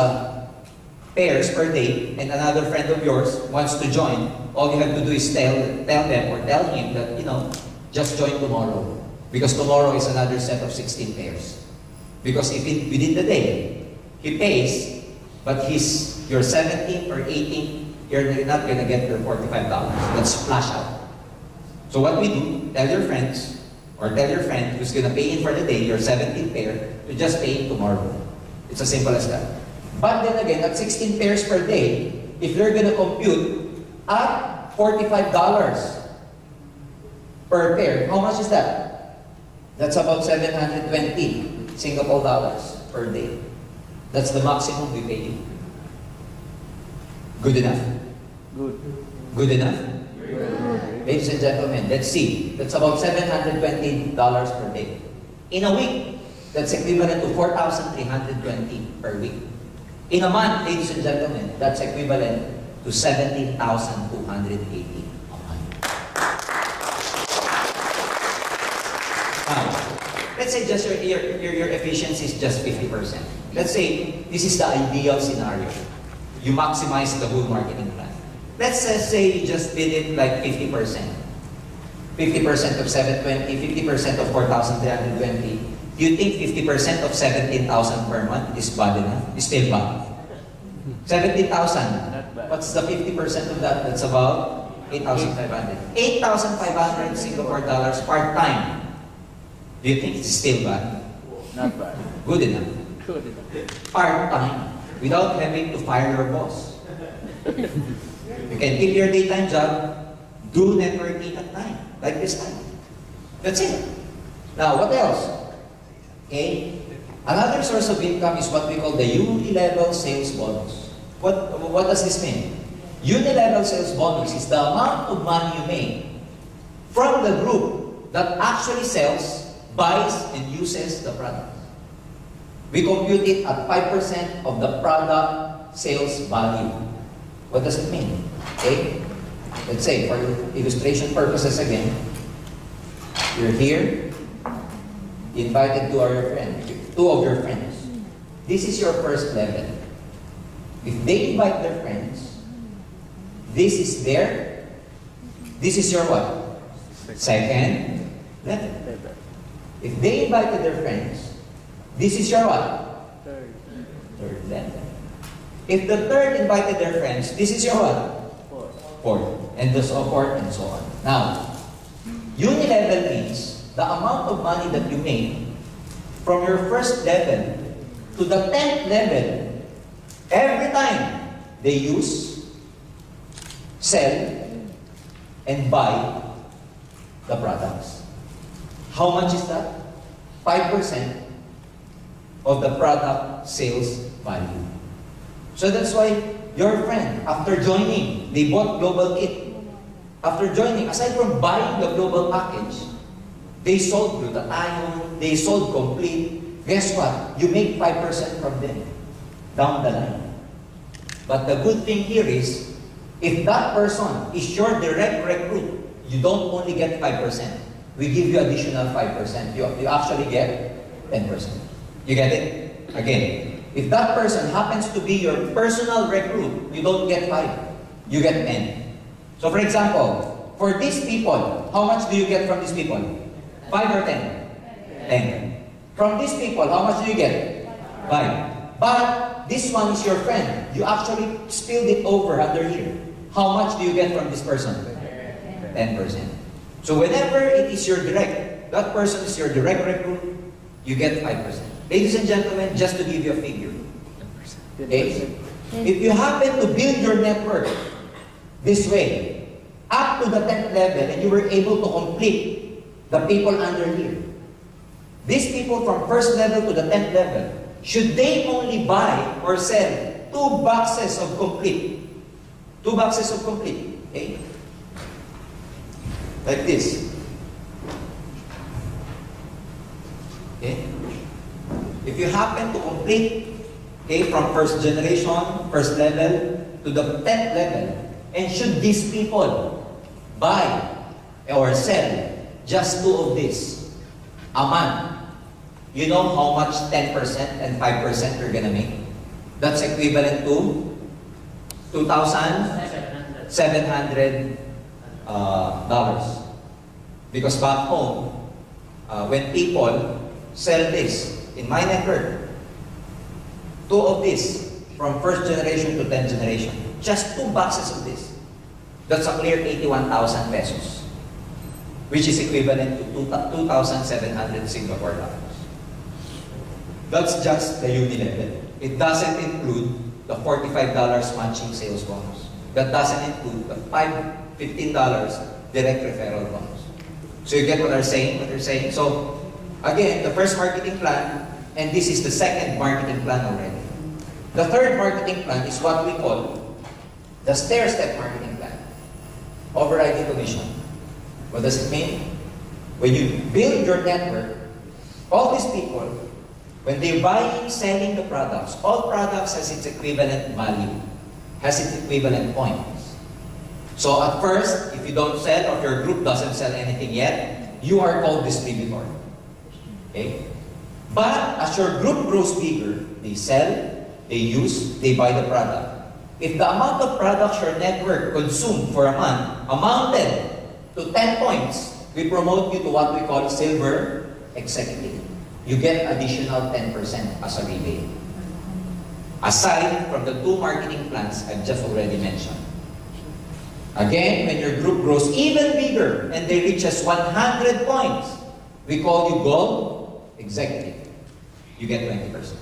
pairs per day and another friend of yours wants to join, all you have to do is tell them or tell him that, just join tomorrow. Because tomorrow is another set of 16 pairs. Because if within the day, he pays, but your 17th or 18th, you're not going to get your $45. That's splash out. So what we do, tell your friends, or tell your friend who's going to pay in for the day, your 17th pair, to just pay in tomorrow. It's as simple as that. But then again, at 16 pairs per day, if you're going to compute at $45 per pair, how much is that? That's about 720 Singapore dollars per day. That's the maximum we pay you. Good enough? Good. Good enough? Ladies and gentlemen, let's see. That's about $720 per day. In a week, that's equivalent to 4,320 per week. In a month, ladies and gentlemen, that's equivalent to 17,280 a month. Now, let's say just your efficiency is just 50%. Let's say this is the ideal scenario. You maximize the whole marketing plan. Let's say you just did it like 50%. 50% of 720, 50% of 4,320. Do you think 50% of 17,000 per month is bad enough? Is still bad? 17,000. What's the 50% of that? That's about 8,500. 8,500 Singapore dollars part-time. Do you think it's still bad? Not bad. Good enough. Good enough. Part-time. Without having to fire your boss. You can keep your daytime job, do networking at night, like this time. That's it. Now, what else? Okay? Another source of income is what we call the unilevel sales bonus. What does this mean? Unilevel sales bonus is the amount of money you make from the group that actually sells, buys, and uses the product. We compute it at 5% of the product sales value. What does it mean? Okay? Let's say, for illustration purposes again, you're here, you invited two of your friends. This is your first level. If they invite their friends, this is your what? Second level. If they invited their friends, this is your what? Third level. If the third invited their friends, this is your what? Fourth. And so forth and so on. Now, unilevel means the amount of money that you make from your first level to the 10th level every time they use, sell, and buy the products. How much is that? 5% of the product sales value. So that's why your friend, after joining, they bought Global Kit. After joining, aside from buying the global package, they sold glutathione, they sold complete. Guess what? You make 5% from them down the line. But the good thing here is, if that person is your direct recruit, you don't only get 5%. We give you additional 5%. You actually get 10%. You get it? Again, if that person happens to be your personal recruit, you don't get 5. You get 10. So for example, for these people, how much do you get from these people? 5 or 10? 10. From these people, how much do you get? 5. But this one is your friend. You actually spilled it over under here. How much do you get from this person? 10%. So whenever it is your that person is your direct recruit, you get 5%. Ladies and gentlemen, just to give you a figure. Okay? If you happen to build your network this way, up to the 10th level, and you were able to complete the people under here, these people from first level to the 10th level, should they only buy or sell 2 boxes of complete? 2 boxes of complete. Okay? Like this. Okay? If you happen to complete, okay, from first generation, first level, to the 10th level, and should these people buy or sell just 2 of this a month, you know how much 10% and 5% you're gonna make? That's equivalent to $2,700. Because back home, when people sell this, in my network, 2 of this, from first generation to 10th generation, just 2 boxes of this, that's a clear 81,000 pesos, which is equivalent to 2,700 Singapore dollars. That's just the unilevel. It doesn't include the $45 matching sales bonus. That doesn't include the $15 direct referral bonus. So you get what they're saying? So again, the first marketing plan, and this is the second marketing plan already. The third marketing plan is what we call the stair-step marketing plan. Overriding commission. What does it mean? When you build your network, all these people, when they're buying, selling the products, all products has its equivalent value, has its equivalent points. So at first, if you don't sell or if your group doesn't sell anything yet, you are called distributor. Okay? But as your group grows bigger, they sell, they use, they buy the product. If the amount of products your network consumed for a month amounted to 10 points, we promote you to what we call silver executive. You get additional 10% as a rebate. Aside from the 2 marketing plans I've just already mentioned. Again, when your group grows even bigger and they reach us 100 points, we call you gold executive. You get 20%.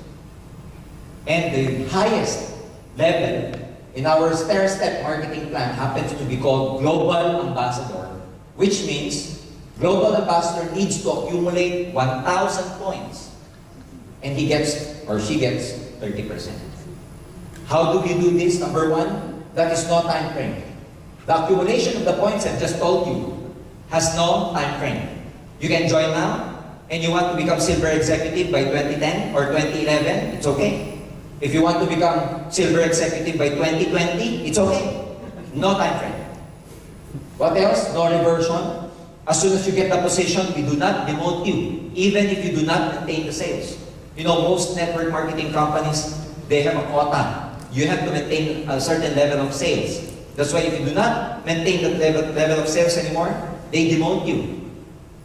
And the highest level in our stair-step marketing plan happens to be called global ambassador, which means global ambassador needs to accumulate 1,000 points. And he gets, or she gets, 30%. How do we do this? Number 1, that is no time frame. The accumulation of the points I've just told you has no time frame. You can join now, and you want to become silver executive by 2010 or 2011, it's okay. If you want to become silver executive by 2020, it's okay. No time frame. What else? No reversion. As soon as you get the position, we do not demote you, even if you do not maintain the sales. You know, most network marketing companies, they have a quota. You have to maintain a certain level of sales. That's why if you do not maintain that level of sales anymore, they demote you.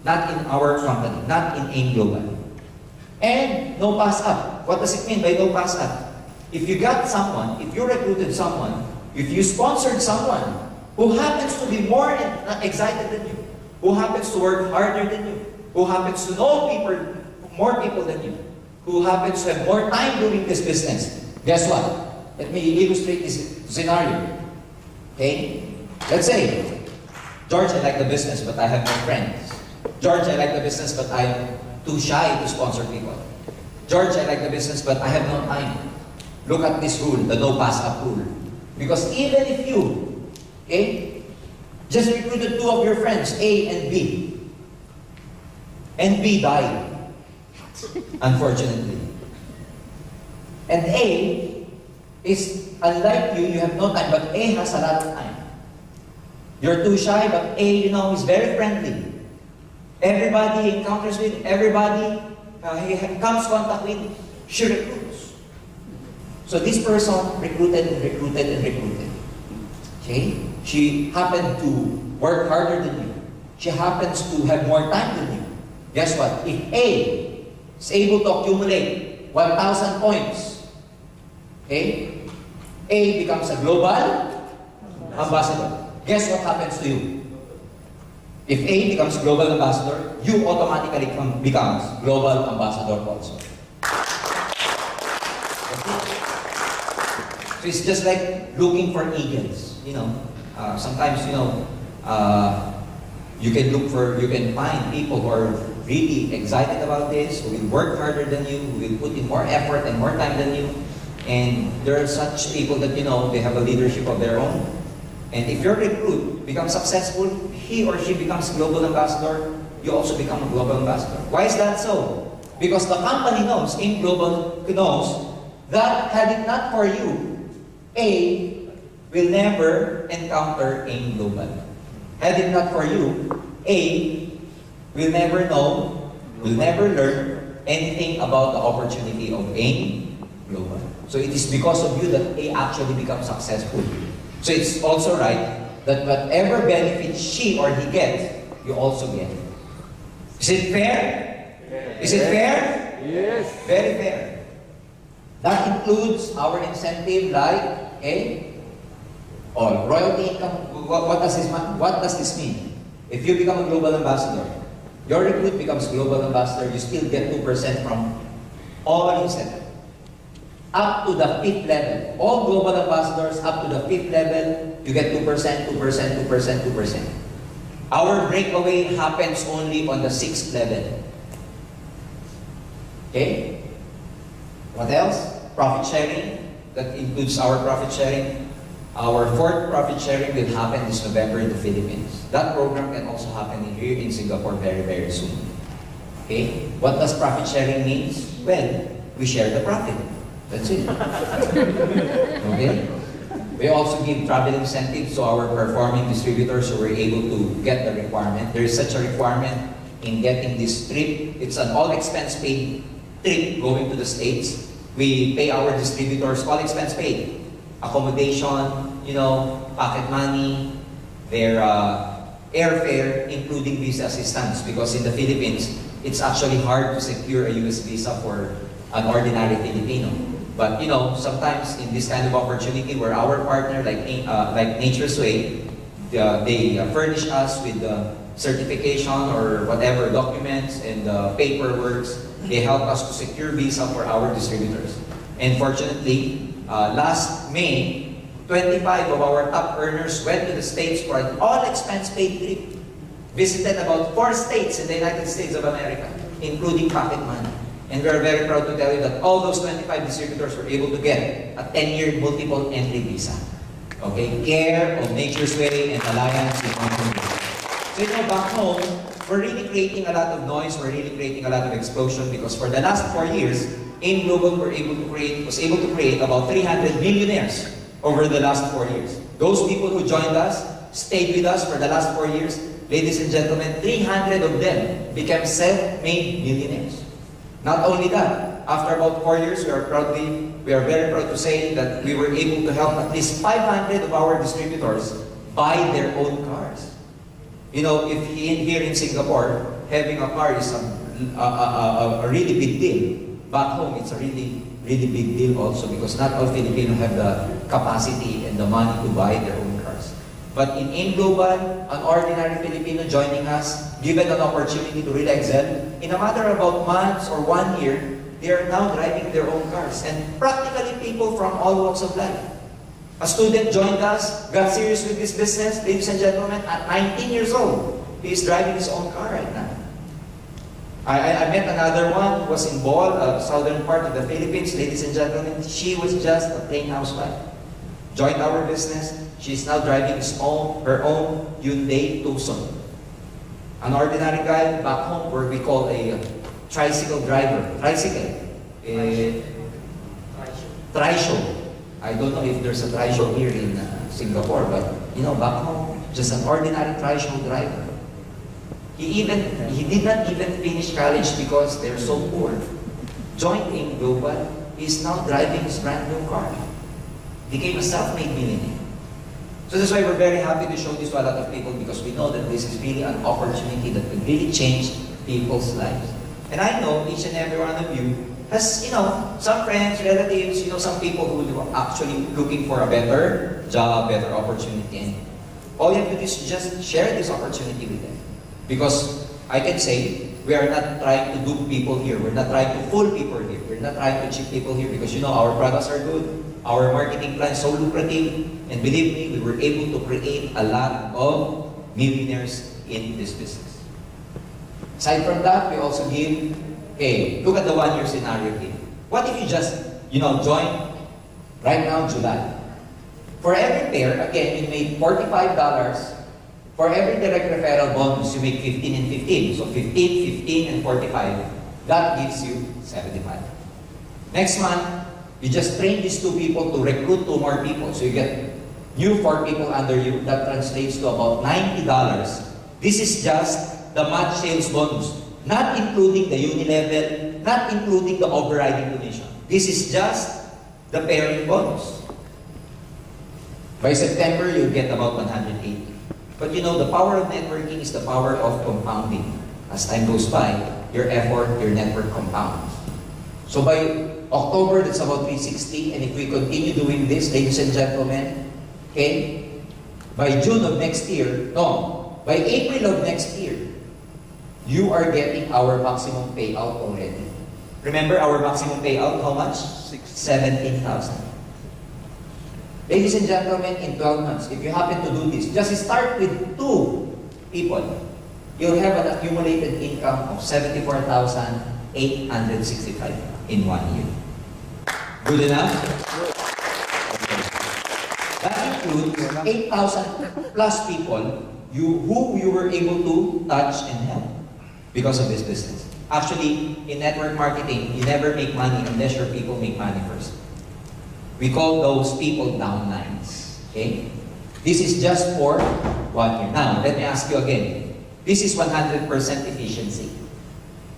Not in our company, not in AIM Global. And no pass up. What does it mean by no pass up? If you got someone, if you recruited someone, if you sponsored someone who happens to be more excited than you, who happens to work harder than you, who happens to know more people than you, who happens to have more time doing this business, guess what? Let me illustrate this scenario. Okay? Let's say, George, I like the business, but I have no friends. George, I like the business, but I'm too shy to sponsor people. George, I like the business, but I have no time. Look at this rule, the no pass up rule. Because even if you, okay, just recruited two of your friends, A and B died, unfortunately. And A is, unlike you have no time, but A has a lot of time. You're too shy, but A, you know, is very friendly. Everybody he encounters with, everybody he comes contact with, she recruits. So this person recruited and recruited and recruited. Okay? She happened to work harder than you. She happens to have more time than you. Guess what? If A is able to accumulate 1,000 points, okay, A becomes a global ambassador. Guess what happens to you? If A becomes global ambassador, you automatically becomes global ambassador also. So it's just like looking for agents. You know, sometimes you can find people who are really excited about this, who will work harder than you, who will put in more effort and more time than you. And there are such people that they have a leadership of their own. And if your recruit becomes successful, he or she becomes global ambassador, you also become a global ambassador. Why is that so? Because the company knows, AIM Global knows, that had it not for you, A will never encounter AIM Global. Had it not for you, A will never know, will never learn anything about the opportunity of AIM Global. So it is because of you that A actually becomes successful. So it's also right that whatever benefit she or he gets, you also get. Is it fair? Yes. Is it fair? Yes. Very fair. That includes our incentive like, royalty income. What does this mean? If you become a global ambassador, your recruit becomes global ambassador, you still get 2% from all incentive. Up to the 5th level. All global ambassadors up to the 5th level, you get 2%, 2%, 2%, 2%. Our breakaway happens only on the 6th level. Okay? What else? Profit sharing. That includes our profit sharing. Our 4th profit sharing will happen this November in the Philippines. That program can also happen here in Singapore very, very soon. Okay? What does profit sharing mean? Well, we share the profit. That's it. Okay? We also give travel incentives to our performing distributors who were able to get the requirement. There is such a requirement in getting this trip. It's an all-expense paid trip going to the States. We pay our distributors all expense paid. Accommodation, pocket money, their airfare, including visa assistance. Because in the Philippines, it's actually hard to secure a US visa for an ordinary Filipino. But sometimes in this kind of opportunity where our partner like Nature's Way, they furnish us with the certification or whatever documents and paperwork. They help us to secure visa for our distributors. And fortunately, last May, 25 of our top earners went to the States for an all-expense paid trip. Visited about 4 states in the United States of America, including pocket money. And we are very proud to tell you that all those 25 distributors were able to get a 10-year multiple entry visa. Okay? Care of Nature's Way and Alliance with Mountain View. So back home, we're really creating a lot of noise, we're really creating a lot of explosion because for the last 4 years, AIM Global was able to create about 300 millionaires over the last 4 years. Those people who joined us, stayed with us for the last 4 years, ladies and gentlemen, 300 of them became self-made millionaires. Not only that, after about 4 years, we are very proud to say that we were able to help at least 500 of our distributors buy their own cars. If here in Singapore, having a car is a really big deal. Back home, it's a really, really big deal also because not all Filipinos have the capacity and the money to buy their own cars. But in AIM Global, an ordinary Filipino joining us, given an opportunity to really excel, in a matter of about months or 1 year, they are now driving their own cars. And practically people from all walks of life. A student joined us, got serious with this business, ladies and gentlemen, at 19 years old. He is driving his own car right now. I met another one who was in Bohol, southern part of the Philippines, ladies and gentlemen. She was just a plain housewife. Joined our business. She's now driving her own Hyundai Tucson. An ordinary guy back home where we call a tricycle driver. Tricycle. Trishow. I don't know if there's a trishow here in Singapore, but back home, just an ordinary trishow driver. He did not even finish college because they're so poor. Joined AIM Global, he's now driving his brand new car. Became a self-made millionaire. So that's why we're very happy to show this to a lot of people because we know that this is really an opportunity that will really change people's lives. And I know each and every one of you has, some friends, relatives, some people who are actually looking for a better job, better opportunity. And all you have to do is just share this opportunity with them. Because I can say, we are not trying to dupe people here. We're not trying to fool people here. We're not trying to cheat people here because our products are good. Our marketing plan is so lucrative. And believe me, we were able to create a lot of millionaires in this business. Aside from that, we also give, look at the 1 year scenario here. What if you just, join right now, July? For every pair, again, you made $45. For every direct referral bonus, you make 15 and 15. So 15, 15, and 45. That gives you 75. Next month, you just train these 2 people to recruit 2 more people. So you get new 4 people under you. That translates to about $90. This is just the match sales bonus. Not including the uni-level, not including the overriding donation. This is just the pairing bonus. By September, you'll get about 180. But the power of networking is the power of compounding. As time goes by, your effort, your network compounds. So by October, that's about 360. And if we continue doing this, ladies and gentlemen, by June of next year, by April of next year, you are getting our maximum payout already. Remember our maximum payout, how much? 17,000. Ladies and gentlemen, in 12 months, if you happen to do this, just start with 2 people. You'll have an accumulated income of 74,865 in 1 year. Good enough? That includes 8,000 plus people who you were able to touch and help because of this business. Actually, in network marketing, you never make money unless your people make money first. We call those people downlines. This is just for 1 year. Now, let me ask you again. This is 100% efficiency.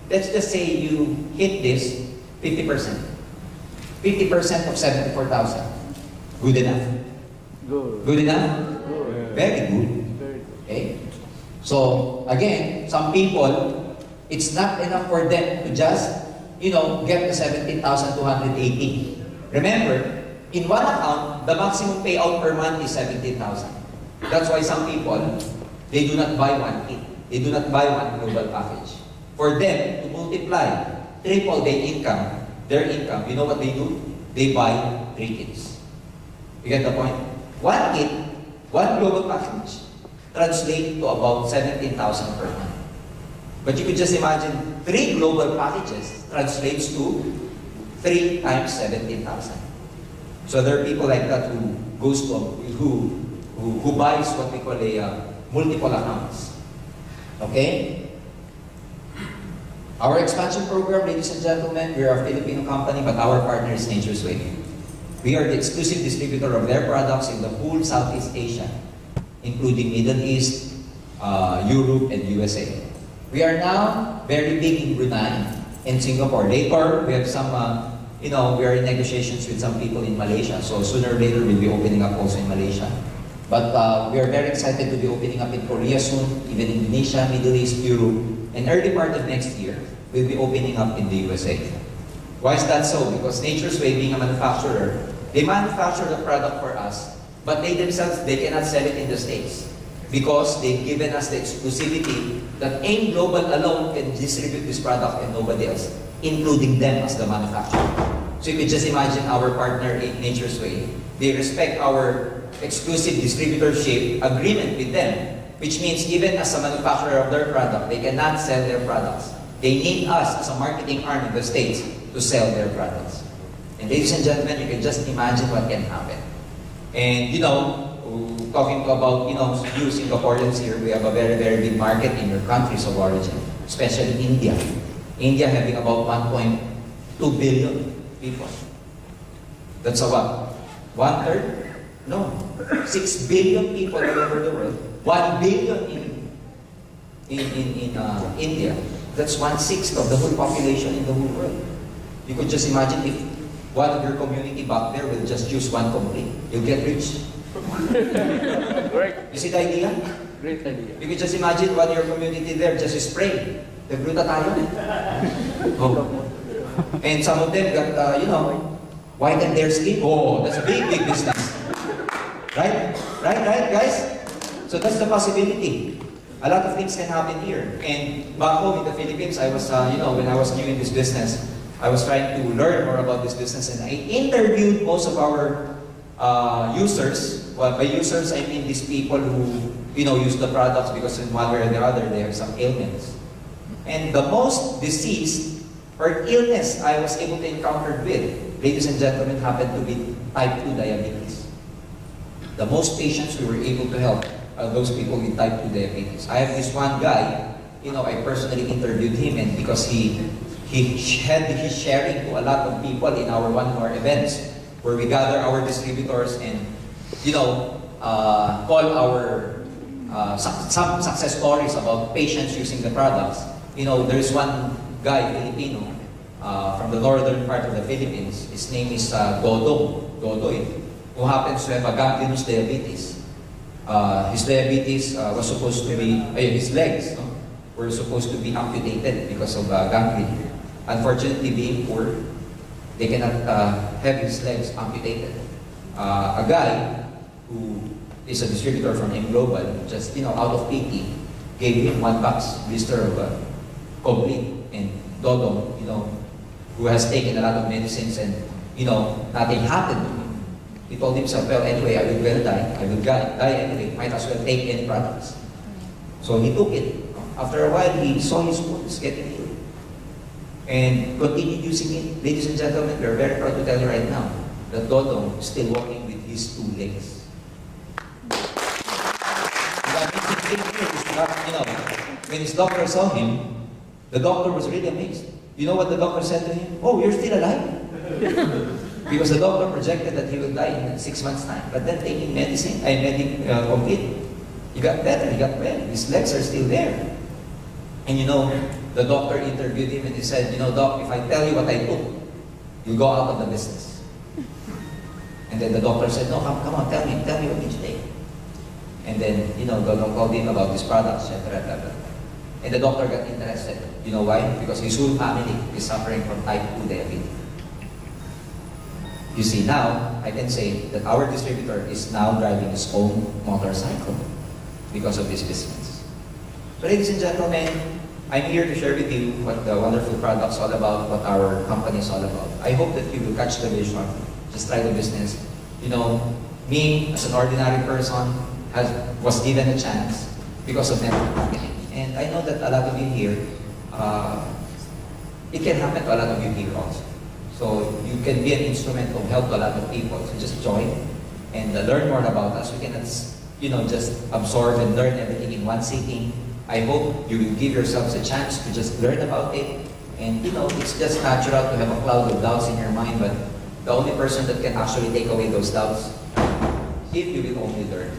Let's just say you hit this 50%. 50% of 74,000. Good enough? Good. Good enough? Good. Very good. Very good. So, again, some people, it's not enough for them to just, get the 17,280. Remember, in one account, the maximum payout per month is 17,000. That's why some people, they do not buy 1 kit. They do not buy 1 global package. For them to multiply, triple their income, you know what they do? They buy 3 kits. You get the point? 1 kit, 1 global package, translate to about 17,000 per month. But you could just imagine 3 global packages translates to 3 times 17,000. So there are people like that who buys what we call a multiple accounts. Okay? Our expansion program, ladies and gentlemen, we are a Filipino company, but our partner is Nature's Way. We are the exclusive distributor of their products in the whole Southeast Asia, including Middle East, Europe, and USA. We are now very big in Brunei and Singapore. Later, we have some, we are in negotiations with some people in Malaysia. So sooner or later, we'll be opening up also in Malaysia. But we are very excited to be opening up in Korea soon, even Indonesia, Middle East, Europe, and early part of next year, we'll be opening up in the USA. Why is that so? Because Nature's Way, being a manufacturer, they manufacture the product for us, but they themselves, they cannot sell it in the States because they've given us the exclusivity that AIM Global alone can distribute this product and nobody else, including them as the manufacturer. So you can just imagine our partner in Nature's Way. They respect our exclusive distributorship agreement with them, which means even as a manufacturer of their product, they cannot sell their products. They need us as a marketing arm in the States to sell their products. And ladies and gentlemen, you can just imagine what can happen. And talking about you Singaporeans here, we have a very, very big market in your countries of origin, especially India. India having about 1.2 billion people. That's about 1/3? No, 6 billion people all over the world. 1 billion in India. That's 1/6 of the whole population in the whole world. You could just imagine if one of your community back there will just use one complaint. You'll get rich. Great. You see the idea? Great idea. You could just imagine one of your community there just spray. Nagluta tayo. Oh. And some of them got, whiten their skin. Oh, that's a big, big business. Right? Right, guys? So that's the possibility. A lot of things can happen here. And back home in the Philippines, I was, when I was new in this business, I was trying to learn more about this business, and I interviewed most of our users. Well, by users, I mean these people who, use the products because in one way or the other, they have some ailments. And the most disease or illness I was able to encounter with, ladies and gentlemen, happened to be type 2 diabetes. The most patients we were able to help are those people with type 2 diabetes. I have this one guy, I personally interviewed him, and because he had his sharing to a lot of people in one of our events where we gather our distributors and call our some success stories about patients using the products. There's one guy, Filipino, from the northern part of the Philippines. His name is Dodoy, who happens to have a gangrenous diabetes. His diabetes was supposed to be, his legs were supposed to be amputated because of gangrene. Unfortunately, being poor, they cannot have his legs amputated. A guy who is a distributor from AIM Global, just out of pity, gave him 1 box blister of complete. And Dodo, who has taken a lot of medicines and nothing happened to him. He told himself, well, anyway, I will die. I will die anyway. Might as well take any products. So he took it. After a while, he saw his wounds getting healed and continued using it. Ladies and gentlemen, we are very proud to tell you right now that Dodo is still walking with his 2 legs. The amazing thing here is that, when his doctor saw him, the doctor was really amazed. You know what the doctor said to him? Oh, you're still alive. Because the doctor projected that he will die in 6 months' time. But then taking medicine, complete, he got better, he got well. His legs are still there. And the doctor interviewed him and he said, Doc, if I tell you what I took, you'll go out of the business. And then the doctor said, no, come on, tell me what did you take? And then, the doctor called him about his products, etc. And the doctor got interested. You know why? Because his whole family is suffering from type 2 diabetes. You see, now, I can say that our distributor is now driving his own motorcycle because of this business. So ladies and gentlemen, I'm here to share with you what the wonderful product's all about, what our company is all about. I hope that you will catch the vision, just try the business. Me, as an ordinary person, was given a chance because of network marketing. And I know that a lot of you here, it can happen to a lot of you here also. So you can be an instrument of help to a lot of people. So just join and learn more about us. We cannot, just absorb and learn everything in one sitting. I hope you will give yourselves a chance to just learn about it. And you know, it's just natural to have a cloud of doubts in your mind, but the only person that can actually take away those doubts, if you will only learn.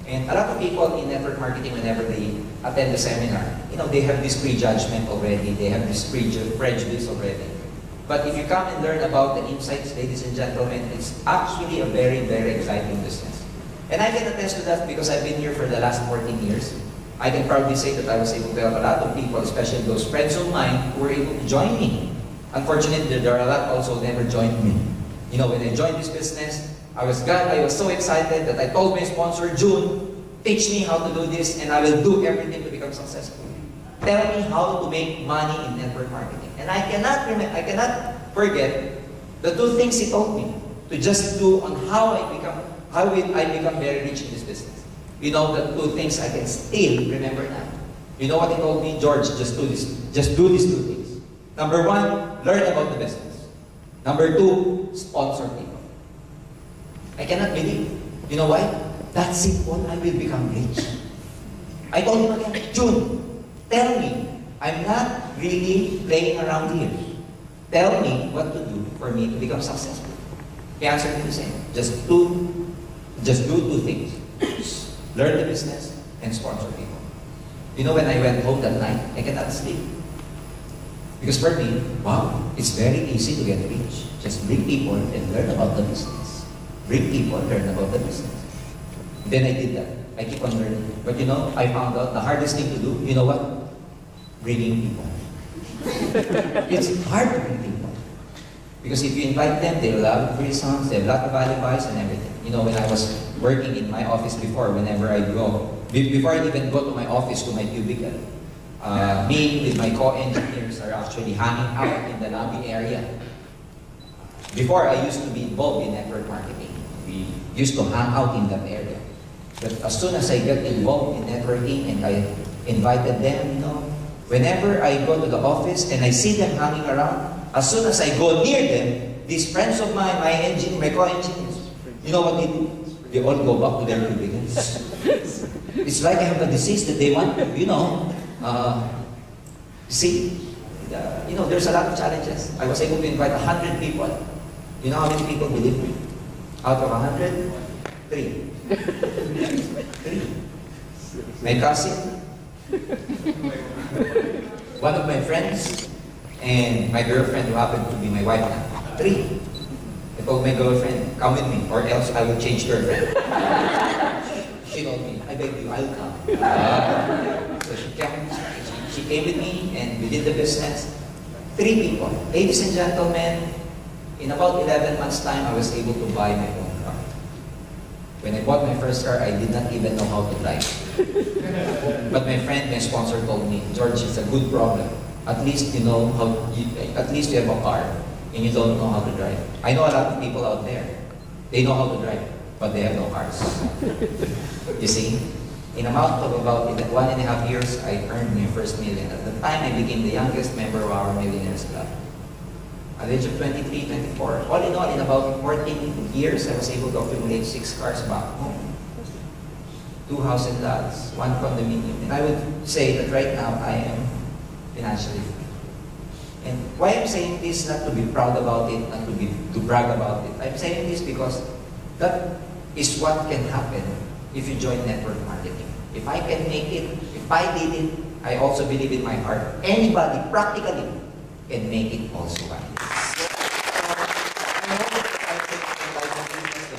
And a lot of people in network marketing, whenever they attend the seminar, you know, they have this prejudgment already, they have this prejudice already. But if you come and learn about the insights, ladies and gentlemen, it's actually a very, very exciting business. And I can attest to that because I've been here for the last 14 years. I can proudly say that I was able to help a lot of people, especially those friends of mine who were able to join me. Unfortunately, there are a lot also who never joined me. You know, when I joined this business, I was so excited that I told my sponsor, June, teach me how to do this and I will do everything to become successful. Tell me how to make money in network marketing. And I cannot forget the two things he told me to just do on how will I become very rich in this business. You know, the two things I can still remember now. You know what he told me? George, just do this. Just do these two things. Number one, learn about the business. Number two, sponsor people. I cannot believe. You know why? That's simple, I will become rich. I told him again, June, tell me, I'm not really playing around here. Tell me what to do for me to become successful. He answered me the same. Just do two things. Learn the business and sponsor people. You know, when I went home that night, I cannot sleep. Because for me, wow, it's very easy to get rich. Just bring people and learn about the business. Bring people, learn about the business. Then I did that. I keep on learning. But you know, I found out the hardest thing to do, you know what? Bringing people. It's hard to bring people. Because if you invite them, they will have free songs, they have a lot of alibis and everything. You know, when I was working in my office before, whenever I go, before I even go to my office, to my cubicle, me with my co-engineers are actually hanging out in the lobby area. Before, I used to be involved in network marketing. We used to hang out in that area. But as soon as I got involved in networking and I invited them, you know, whenever I go to the office and I see them hanging around, as soon as I go near them, these friends of mine, my co-engineers, you know what they do? They all go back to their cubicles. It's like I have a disease that they want to, you know. You know, there's a lot of challenges. I was able to invite 100 people. You know how many people believe me? Out of 100, 3. 3. My cousin, one of my friends, and my girlfriend who happened to be my wife now. 3. I told my girlfriend, come with me or else I will change girlfriend. She told me, I beg you, I'll come. So she came with me and we did the business. 3 people. Ladies and gentlemen, in about 11 months time, I was able to buy my own car. When I bought my first car, I did not even know how to drive. But my friend, my sponsor told me, George, it's a good problem. At least you know at least you have a car and you don't know how to drive. I know a lot of people out there, they know how to drive, but they have no cars. You see, in a amount of about 1.5 years, I earned my first million. At the time, I became the youngest member of our Millionaires Club. At the age of 23, 24, all in all, in about 14 years, I was able to accumulate 6 cars back home. 2 house and lots, 1 condominium. And I would say that right now, I am financially free. And why I'm saying this, not to be proud about it, not to brag about it. I'm saying this because that is what can happen if you join network marketing. If I can make it, if I did it, I also believe in my heart, anybody practically can make it also. The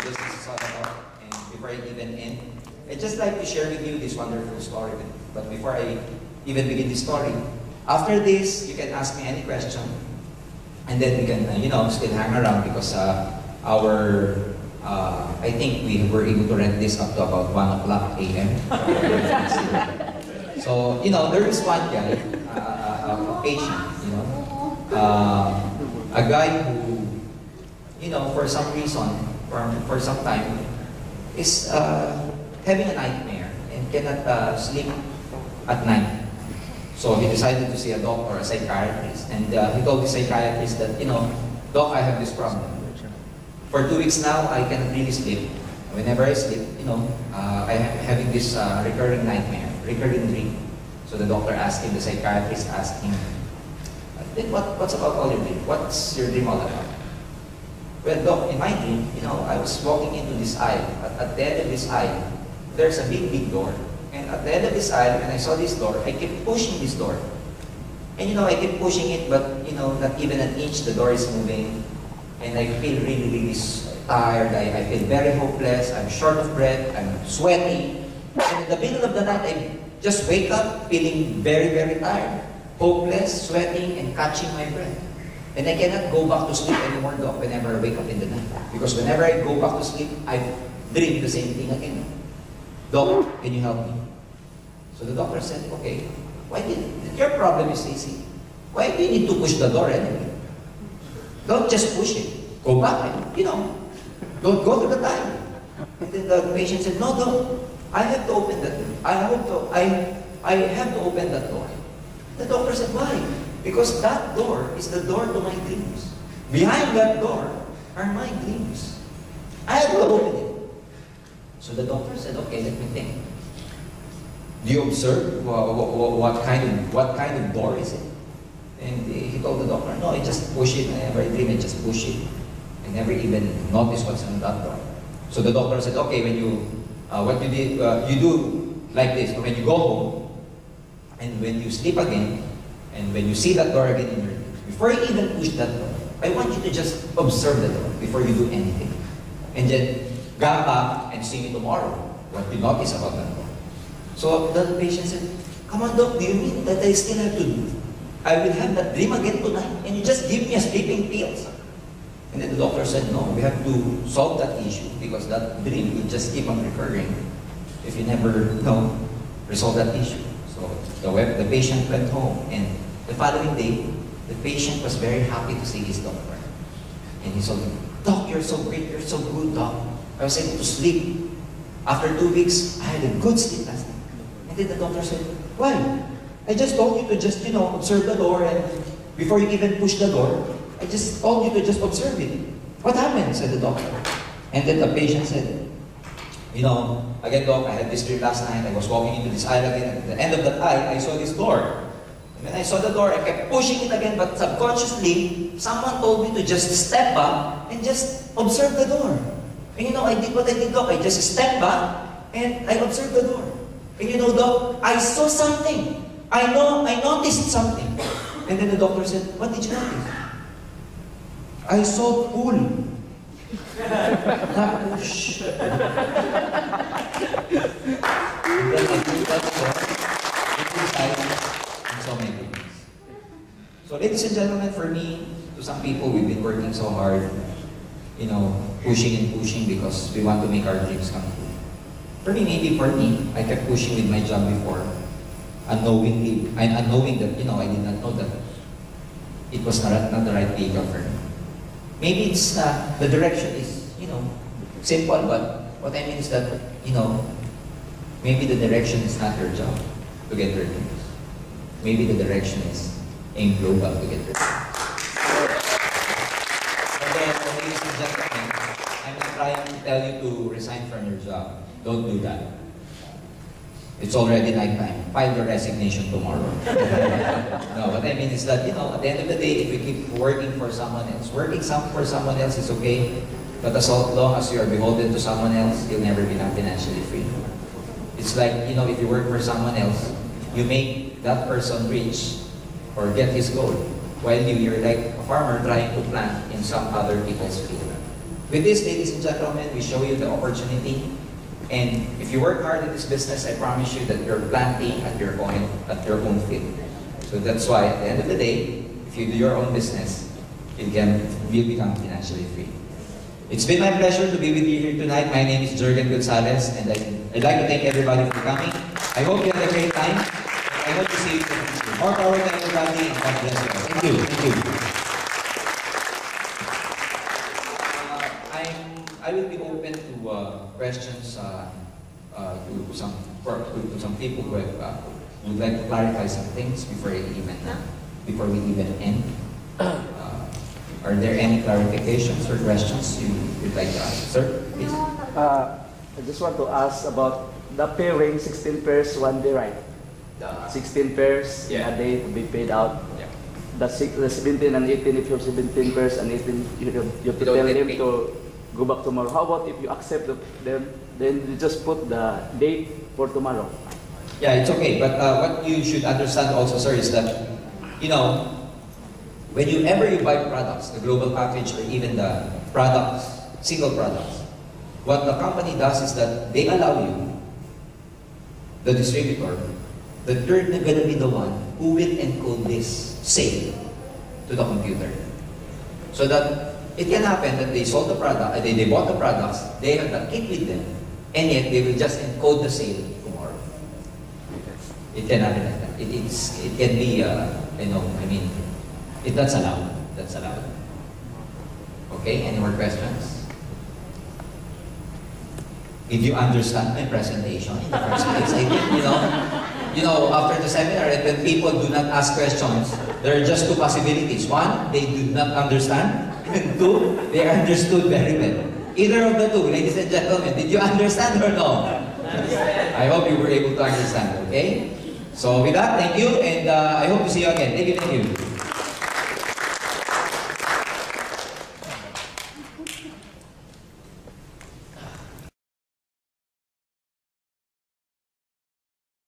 business is all about. And before I even end, I'd just like to share with you this wonderful story. But before I even begin this story, after this, you can ask me any question, and then we can, still hang around because I think we were able to rent this up to about 1:00 a.m. So, there is one guy, a patient, a guy who, for some reason, for some time, is having a nightmare and cannot sleep at night. So he decided to see a doctor, a psychiatrist, and he told the psychiatrist that, Doc, I have this problem. For 2 weeks now, I cannot really sleep. Whenever I sleep, I'm having this recurring nightmare, recurring dream. So the doctor asked him, the psychiatrist asked him, then what's about all your dream? What's your dream all about? Well, doc, in my dream, I was walking into this aisle. At the end of this aisle, there's a big, big door. And at the end of this aisle, when I saw this door, I kept pushing this door. And I keep pushing it, but not even an inch the door is moving. And I feel really, really tired. I feel very hopeless. I'm short of breath. I'm sweaty. And in the middle of the night, I just wake up feeling very, very tired. Hopeless, sweating, and catching my breath. And I cannot go back to sleep anymore, Doc, whenever I wake up in the night. Because whenever I go back to sleep, I dream the same thing again. Doc, can you help me? So the doctor said, okay, your problem is easy. Why do you need to push the door anyway? Don't just push it. Go back and, don't go to the time. And then the patient said, no, Doc, I have to open that door. I have to open that door. The doctor said, why? Because that door is the door to my dreams. Behind that door are my dreams. I have to open it. So the doctor said, okay, let me think. Do you observe what kind of door is it? And he told the doctor, no, I just push it. Whenever I dream, I just push it. I never even notice what's on that door. So the doctor said, okay, when you do like this. When you go home, and when you sleep again, and when you see that door again in your dreams, before you even push that door, I want you to just observe the door before you do anything. And then come back and see me tomorrow, what you notice about that door. So the patient said, come on, Doc, do you mean that I still have to do? I will have that dream again tonight, and you just give me a sleeping pills. And then the doctor said, no, we have to solve that issue because that dream will just keep on recurring if you never resolve that issue. So the patient went home, and the following day, the patient was very happy to see his doctor. And he told him, Doc, you're so great, you're so good, Doc. I was able to sleep. After 2 weeks, I had a good sleep last night. And then the doctor said, why? I just told you to just, observe the door, and before you even push the door, I just told you to just observe it. What happened? Said the doctor. And then the patient said, again, Doc, I had this dream last night. I was walking into this aisle again. At the end of that aisle, I saw this door. And when I saw the door, I kept pushing it again, but subconsciously, someone told me to just step back and just observe the door. And I did what I did, Doc. I just stepped back and I observed the door. And Doc, I saw something. I noticed something. And then the doctor said, what did you notice? I saw pool. Not push. And then I took that door inside and saw my dreams. So ladies and gentlemen, for me, to some people, we've been working so hard, pushing and pushing because we want to make our dreams come true. For me, I kept pushing with my job before, unknowing that, I did not know that it was not the right vehicle for me. Maybe it's the direction is, simple, but what I mean is that, maybe the direction is not your job to get your dreams. Maybe the direction is aim global to get your dreams. Again, ladies and gentlemen, I'm not trying to tell you to resign from your job. Don't do that. It's already nighttime. File your resignation tomorrow. No, what I mean is that, at the end of the day, if we keep working for someone else, for someone else is okay, but as long as you are beholden to someone else, you'll never become financially free. It's like, if you work for someone else, you make that person rich or get his goal, while you're like a farmer trying to plant in some other people's field. With this, ladies and gentlemen, we show you the opportunity. And if you work hard in this business, I promise you that you're planting at your own field. So that's why at the end of the day, if you do your own business, you'll become financially free. It's been my pleasure to be with you here tonight. My name is Jurgen Gonzalez, and I'd like to thank everybody for coming. I hope you had a great time. I hope to see you in the future. More power to everybody, and God bless you. Thank you. Thank you. I will be open to questions to some people who would like to clarify some things before we even end. Are there any clarifications or questions you'd like to ask? Sir, please. I just want to ask about the pairing 16 pairs, one day, right? 16 pairs in a day to be paid out. Yeah. The 17 and 18, if you're 17 pairs and 18, you have to don't tell get him paid. to go back tomorrow. How about if you accept them, then you just put the date for tomorrow? Yeah, it's okay. But what you should understand also, sir, is that, you know, whenever you buy products, the global package or even the products, single products, what the company does is that they allow you, the distributor, that you're going to be the one who will encode this sale to the computer. So that it can happen that they sold the product, they bought the products, they have the kit with them, and yet they will just encode the sale tomorrow. It can happen like that. It can be, that's allowed. That's allowed. Okay, any more questions? Did you understand my presentation in the first place? I think, after the seminar, and when people do not ask questions, there are just two possibilities. One, they do not understand. And two, they understood very well. Either of the two, ladies and gentlemen, did you understand or no? I hope you were able to understand, okay? So with that, thank you, and I hope to see you again. Thank you.